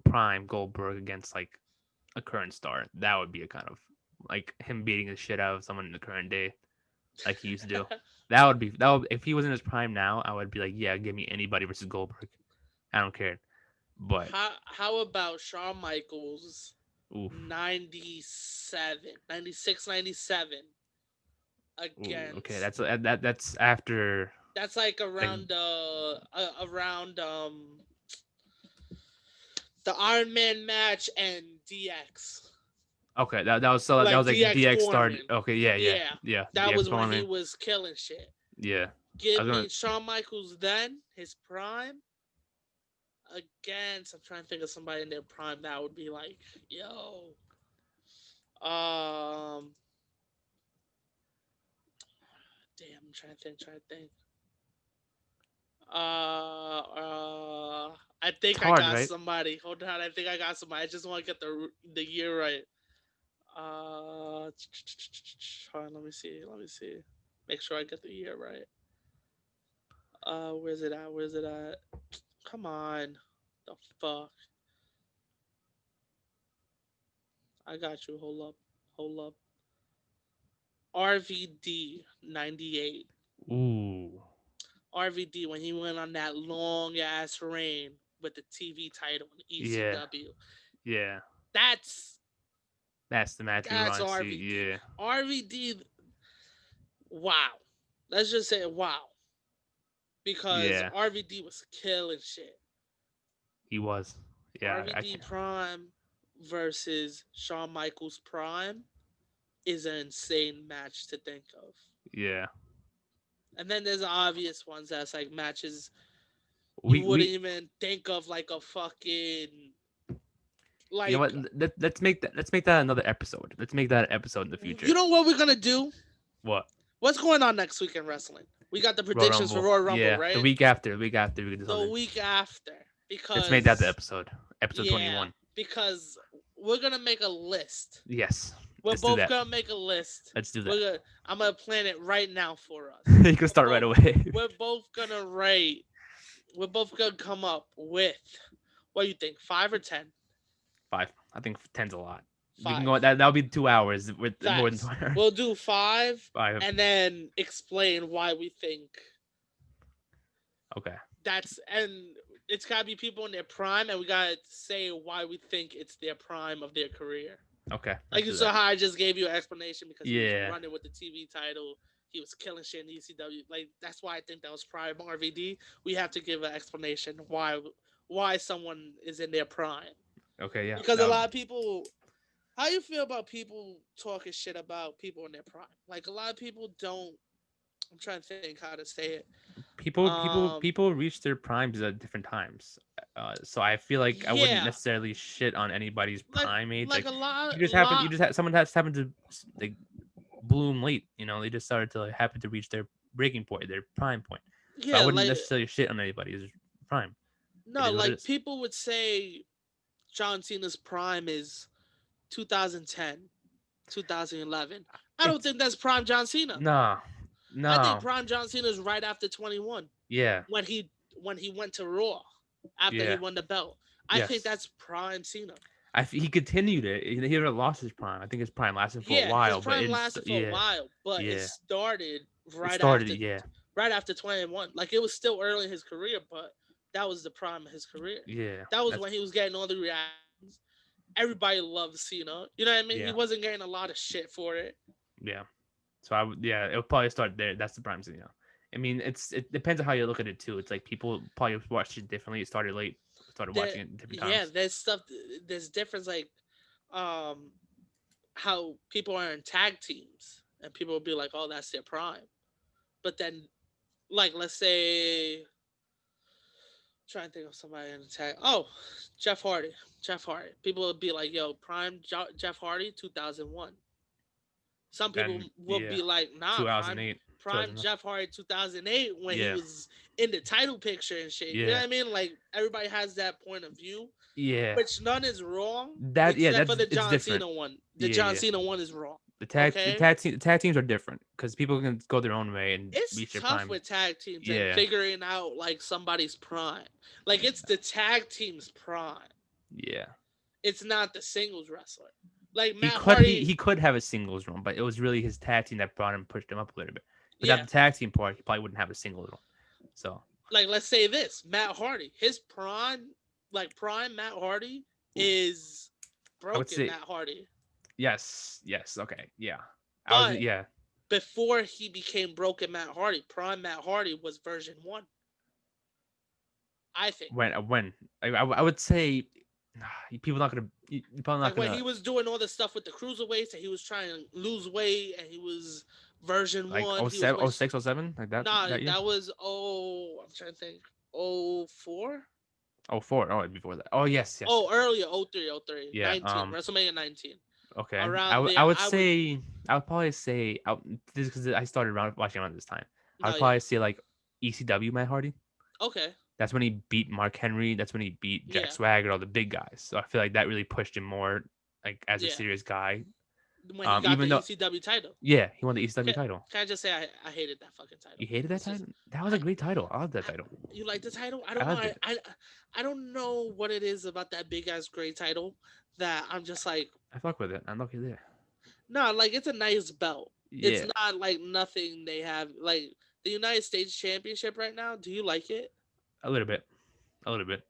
prime Goldberg against like a current star. That would be a kind of like him beating the shit out of someone in the current day, like he used to do. That would if he was in his prime now, I would be like, yeah, give me anybody versus Goldberg. I don't care. But how about Shawn Michaels oof, 97, 96, 97 ooh, okay, against, that's after that's like like around the Iron Man match and DX. okay that Like was like DX DX started. Foreman. Okay, yeah, yeah, Yeah. yeah. That DX was when he Foreman. was killing shit. Yeah, I Give was gonna me Shawn Michaels then, his prime, against, I'm trying to think of somebody in their prime that would be like, yo. Um Damn, I'm trying to think. I it's think I hard, got right? somebody. Hold on, I think I got somebody. I just want to get the year right. Hold on, let me see. Make sure I get the year right. Where's it at? Where's it at? Come on. The fuck. I got you. Hold up. Hold up. RVD 98. Ooh, RVD, when he went on that long ass reign with the TV title in yeah, ECW. yeah. That's That's the match we that's want to see. RVD. Yeah, RVD, wow. Let's just say wow. Because yeah. RVD was killing shit. He was. Yeah, I RVD can't. Prime versus Shawn Michaels Prime is an insane match to think of. Yeah, And then there's obvious ones that's like matches you wouldn't we even think of, like a fucking, you know like, what? Let's make that another episode. Let's make that an episode in the you future. know what we're gonna do? What? What's going on next week in wrestling? We got the Royal predictions for Rumble. Royal Rumble, Yeah, right? the week after we can do The something. week after, Let's make that the because episode. Episode yeah, 21. because we're gonna make a list. Yes. We're Let's do both that. gonna make a list. Let's do that. I'm gonna plan it right now for us. You can start right away. We're both gonna rate. We're both gonna come up with, what do you think, 5 or 10? 5. I think 10's a lot. We can 5. go. That'll be 2 hours with more than Facts. 2 hours. We'll do 5, 5. and then explain why we think Okay. that's, and it's gotta be people in their prime, and we gotta say why we think it's their prime of their career. Okay. Like you saw how I just gave you an explanation, because he was Yeah. running with the TV title. He was killing shit in ECW. Like, that's why I think that was prime RVD. We have to give an explanation why someone is in their prime. Okay. Yeah. Because a lot of people, how you feel about people talking shit about people in their prime? Like, a lot of people don't. I'm trying to think how to say it. People reach their primes at different times. So I feel like I wouldn't Yeah, necessarily shit on anybody's like prime age. like Like a lot, you just had someone that's happened to like bloom late. You know, they just started to like, happen to reach their breaking point, their prime point. So I yeah, wouldn't like necessarily shit on anybody's prime. It no, is what it like is. people would say John Cena's prime is 2010, 2011. I don't It's think that's prime John Cena. nah, I think nah. prime John Cena is right after 21 Yeah, when he went to Raw after he yeah, won the belt. I think yes. that's prime Cena. He continued it. He never lost his prime. I think his prime lasted for a Yeah, his while, but prime lasted for a yeah, while, but it yeah. started It right started, after yeah, 21. Like it was still early in his career, but that was the prime of his career. yeah. That was That's when he was getting all the reactions. Everybody loved Cena. You know what I mean? He yeah, wasn't getting a lot of shit for it. yeah. So I would, yeah, it'll probably start there. That's the prime scene. I mean, it depends on how you look at it too. It's like people probably watched it differently. It started late, started There, watching it different yeah, times. there's stuff. There's difference like, um, how people are in tag teams, and people will be like, "Oh, that's their prime," but then, like, let's say, trying to think of somebody in the tag. Oh, Jeff Hardy. Jeff Hardy. People would be like, "Yo, prime Jeff Hardy, 2001." Some people Then will yeah, be like, "Nah, prime 2008, prime 2009. Jeff Hardy, 2008 when he Yeah, was in the title picture and shit." You know yeah, what I mean? Like everybody has that point of view, yeah. which none is wrong That yeah, except for that's the it's John different. Cena one. The Yeah, John yeah. Cena one is wrong. The Okay, tag teams are different because people can go their own way and it's reach their tough prime. with tag teams and Yeah, figuring out like somebody's prime. Like it's the tag team's prime. yeah. It's not the singles wrestler. Like He Matt could Hardy, he could have a singles run, but it was really his tag team that brought him, pushed him up a little bit. Without yeah. the tag team part, he probably wouldn't have a singles run. So Like let's say this, Matt Hardy, his prime, like prime Matt Hardy is I would broken say Matt Hardy. yes, yes, okay, yeah. I was But yeah. before he became broken Matt Hardy, prime Matt Hardy was version 1, I think. When I would say people not gonna you probably not Like when he gonna was doing all the stuff with the cruiserweights and he was trying to lose weight and he was version like 1, oh he was 07, oh 06, oh 07 like nah, that year. that was I'm trying to think. 04? Oh 04, oh before that. Oh yes, yes, Oh, yes. earlier, 03, 03, Yeah. 19, WrestleMania 19. Okay. Around I there, would I would say I would probably say this because I started watching around this time. I no, would yeah. probably say like ECW Matt Hardy. Okay. That's when he beat Mark Henry. That's when he beat Jack Yeah. Swagger, all the big guys. So I feel like that really pushed him more like as a Yeah. serious guy. When he got Even the though ECW title. yeah, he won the ECW Can, title. can I just say I hated that fucking title? You hated that It's just title? That was a I, great title. I love that I title. you like the title? I I don't know. loved it. I don't know what it is about that big ass great title that I'm just like, I fuck with it. I'm lucky there. no, like it's a nice belt. It's Yeah, not like nothing they have like the United States Championship right now. Do you like it? a little bit, a little bit.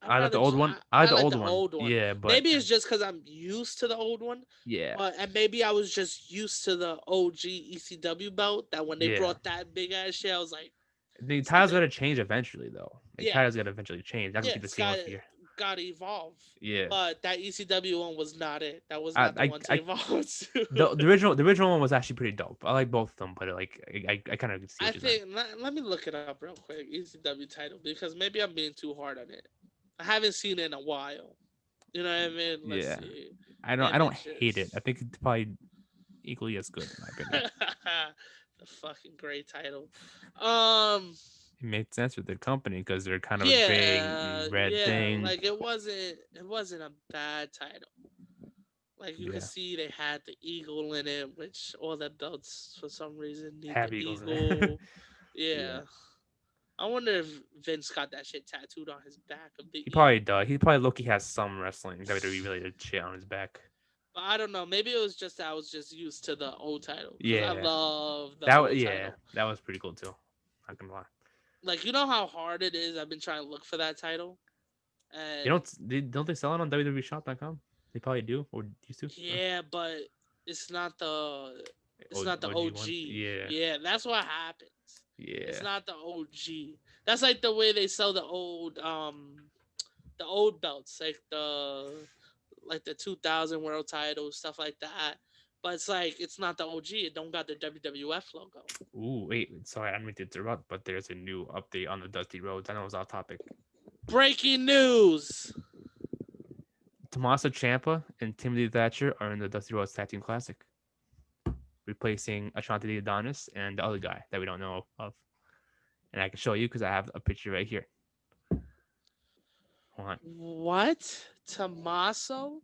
I I like the rather old one. I like I the like old the one. old one. Yeah, but Maybe it's just because I'm used to the old one, yeah, but and maybe I was just used to the OG ECW belt. That when they yeah. brought that big ass shit, I was like, The title's something. gotta change eventually, though. Like Yeah, title's gotta eventually change. Not gonna yeah, keep the it's same with here. got to evolve. Yeah, But that ECW one was not it. That was I, not the I, one to I evolve to. the original one was actually pretty dope. I like both of them, but like I kind of see I what you're saying. think let me look it up real quick. ECW title because maybe I'm being too hard on it. I haven't seen it in a while. You know what I mean? Let's Yeah, see. I don't hate it. Images. I think it's probably equally as good in my opinion. The fucking great title. Um, It made sense with the company because they're kind of a yeah, big red yeah. thing. Like it wasn't a bad title. Like you could Yeah, see they had the eagle in it, which all the belts for some reason need the have Eagles in it. eagle. Yeah, Yeah. I wonder if Vince got that shit tattooed on his back of the he probably eagle. does. He probably Loki has some wrestling WWE related shit on his back. But I don't know. Maybe it was just that I was just used to the old title because I Yeah, love the old yeah, title. that was pretty cool too. Not gonna lie. Like you know how hard it is. I've been trying to look for that title, They and don't they sell it on WWEshop.com? They probably do or used to. yeah, but it's not the it's not the OG one. OG. Yeah, Yeah, that's what happens. It's yeah, not the OG. That's like the way they sell the old belts, like the 2000 world title stuff like that. But it's like it's not the OG. It don't got the WWF logo. Ooh, wait, sorry, I didn't mean to interrupt, but there's a new update on the Dusty Roads. I know it was off topic. Breaking news. Tommaso Ciampa and Timothy Thatcher are in the Dusty Rhodes Tag Team Classic, replacing Ashante Adonis and the other guy that we don't know of. And I can show you because I have a picture right here. Hold on. What? Tommaso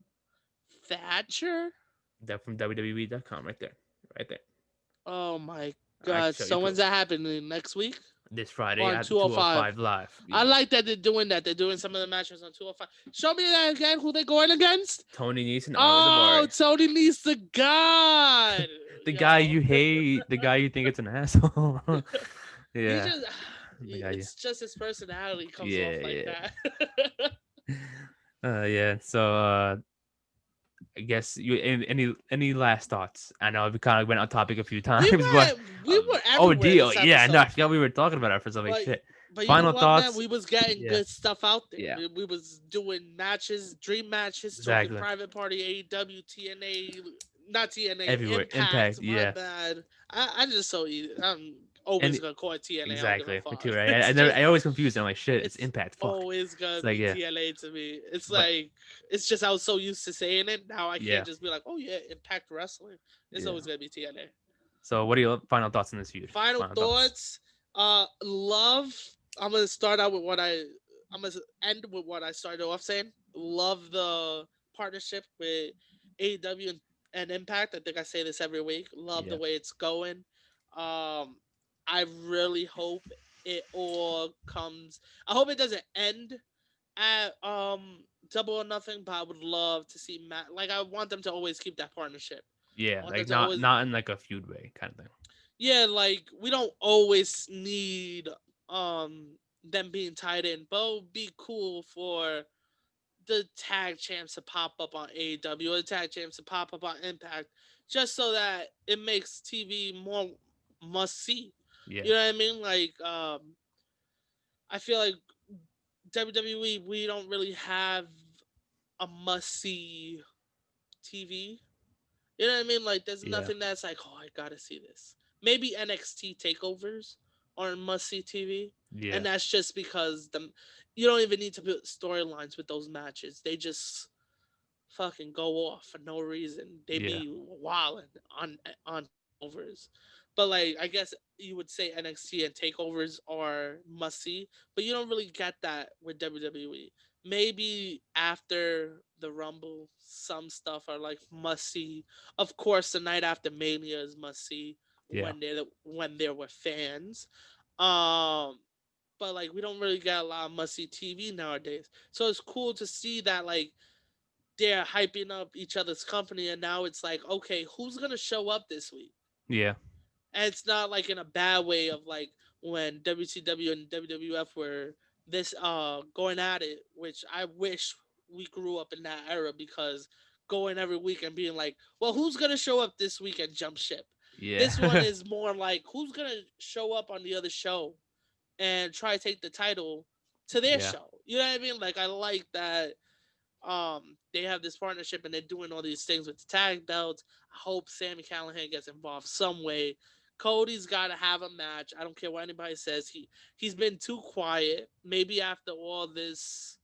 Thatcher? That from WWE.com right there. Right there. Oh my I can god. show you So when's too. that happening? Next week? This Friday On at 205. 205 Live. I Yeah. like that they're doing that. They're doing some of the matches on 205. Show me that again. Who they going against? Tony Nese and Oh, Arvid Tony needs the God. the guy you hate, the guy you think it's an asshole. He yeah. just, The guy it's just his personality comes Yeah, off like yeah. that. Yeah. So I guess you any last thoughts? I know we kind of went on topic a few times, but we were oh everywhere deal, this yeah. No, I episode. forgot we were talking about it for something But, shit. but you Final know what, man? thoughts? We was getting Yeah. good stuff out there. Yeah. We was doing matches, dream matches, Exactly. talking private party, AEW, TNA, not TNA, Everywhere. Impact. Yeah. My bad. I just so easy. I'm always gonna call it TNA. Exactly. I don't Me give a too, fuck. right? I always confused. I'm like, shit, it's It's Impact. Fuck. always gonna It's like, be yeah. TNA to me. It's But- like it's just I was so used to saying it. Now I Yeah. can't just be like, oh yeah, Impact Wrestling. It's Yeah. always gonna be TNA. So, what are your final thoughts on this feud? Final thoughts. Love. I'm gonna start out with I'm gonna end with what I started off saying. Love the partnership with AEW and Impact. I think I say this every week. Love Yeah. the way it's going. I really hope it all comes. I hope it doesn't end at Double or Nothing, but I would love to see Matt. Like I want them to always keep that partnership. Yeah, want like them to always- not in like a feud way kind of thing. Yeah, like we don't always need them being tied in, but it would be cool for the tag champs to pop up on AEW or the tag champs to pop up on Impact, just so that it makes TV more must see. Yeah. You know what I mean? Like I feel like WWE, we don't really have a must see TV. You know what I mean? Like there's Yeah. nothing that's like, oh, I gotta see this. Maybe NXT takeovers are must see TV. Yeah. And that's just because you don't even need to put storylines with those matches. They just fucking go off for no reason. They Yeah. be wilding on takeovers. But like I guess you would say NXT and takeovers are must see, but you don't really get that with WWE. Maybe after the Rumble, some stuff are like must see. Of course, the night after Mania is must see Yeah. when they're with fans. But like we don't really get a lot of must see TV nowadays. So it's cool to see that like they're hyping up each other's company, and now it's like, okay, who's gonna show up this week? Yeah. And it's not like in a bad way of like when WCW and WWF were this going at it, which I wish we grew up in that era, because going every week and being like, well, who's gonna show up this week and jump ship? Yeah. This one is more like who's gonna show up on the other show and try to take the title to their Yeah. show. You know what I mean? Like I like that they have this partnership and they're doing all these things with the tag belts. I hope Sami Callihan gets involved some way. Cody's got to have a match. I don't care what anybody says. He's been too quiet. Maybe after all this,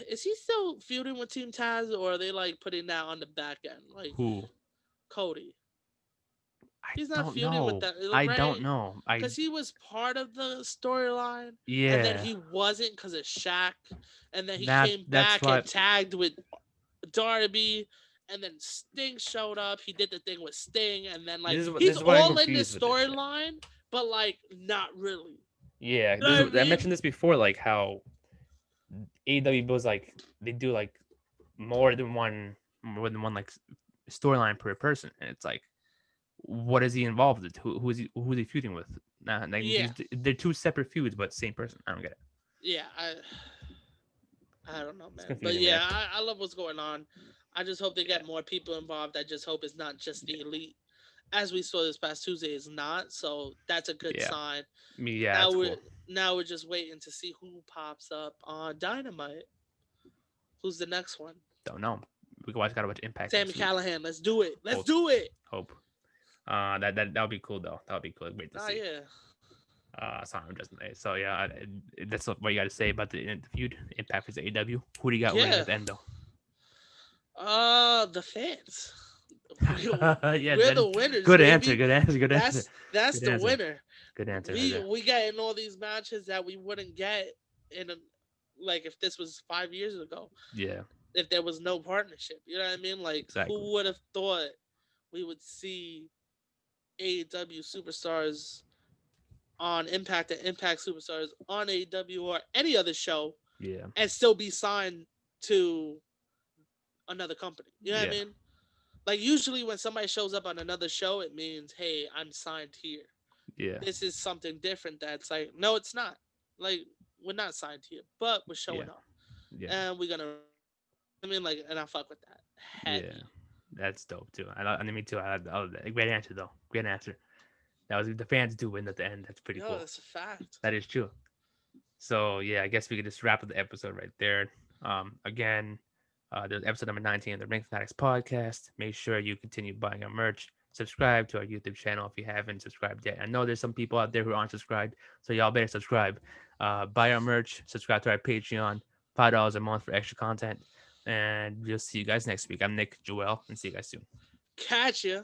is he still feuding with Team Taz, or are they like putting that on the back end? Like Who? Cody. I He's not don't feuding with know. that, I right? don't know. Because he was part of the storyline, Yeah. and then he wasn't because of Shaq, and then he That- came that's back why- and tagged with Darby, and then Sting showed up. He did the thing with Sting, and then like This he's is what I'm all in the confused with this shit. storyline, but like not really. Yeah, know what I I mean? mentioned this before, like how AEW was like they do like more than one like storyline per person, and it's like, what is he involved with? Who is he feuding with? Nah, like, Yeah. they're two separate feuds, but same person. I don't get it. Yeah, I don't know, man. But confusing, yeah, man. I love what's going on. I just hope they get more people involved. I just hope it's not just the elite. As we saw this past Tuesday, is not. So that's a good Yeah. sign. Yeah, now that's we're cool. now we're just waiting to see who pops up on Dynamite. Who's the next one? Don't know. We gotta watch Impact. Sami next week. Callihan. Let's do it. Let's Hope. do it. Hope. That would be cool though. That would be cool. Great to Oh see. yeah. Sorry, I'm just so yeah. That's what you got to say about the feud. Impact versus AEW. Who do you got winning Yeah. at the end though? The fans. Yeah, We're that is the winners, good answer. baby. Good answer. Good answer. That's Good the answer. winner. Good answer right We there. we get in all these matches that we wouldn't get in a, like if this was 5 years ago. Yeah, If there was no partnership, you know what I mean? Like exactly. who would have thought we would see AEW superstars on Impact and Impact superstars on AEW or any other show Yeah, and still be signed to another company. You know what I yeah, mean? Like usually when somebody shows up on another show, it means, hey, I'm signed here. yeah, This is something different that's like, no, it's not. Like, we're not signed here, but we're yeah, showing up. yeah, And we're gonna I mean like and I fuck with that. yeah. Heavy. That's dope too. I mean, me too. I love that. Great answer though. Great answer. That was the fans do win at the end. That's pretty Yo, cool. that's a fact. That is true. So yeah, I guess we could just wrap up the episode right there. Again, there's episode number 19 of the Ring Fanatics podcast. Make sure you continue buying our merch. Subscribe to our YouTube channel if you haven't subscribed yet. I know there's some people out there who aren't subscribed, so y'all better subscribe. Buy our merch. Subscribe to our Patreon. $5 a month for extra content. And we'll see you guys next week. I'm Nick Joel, and see you guys soon. Catch ya.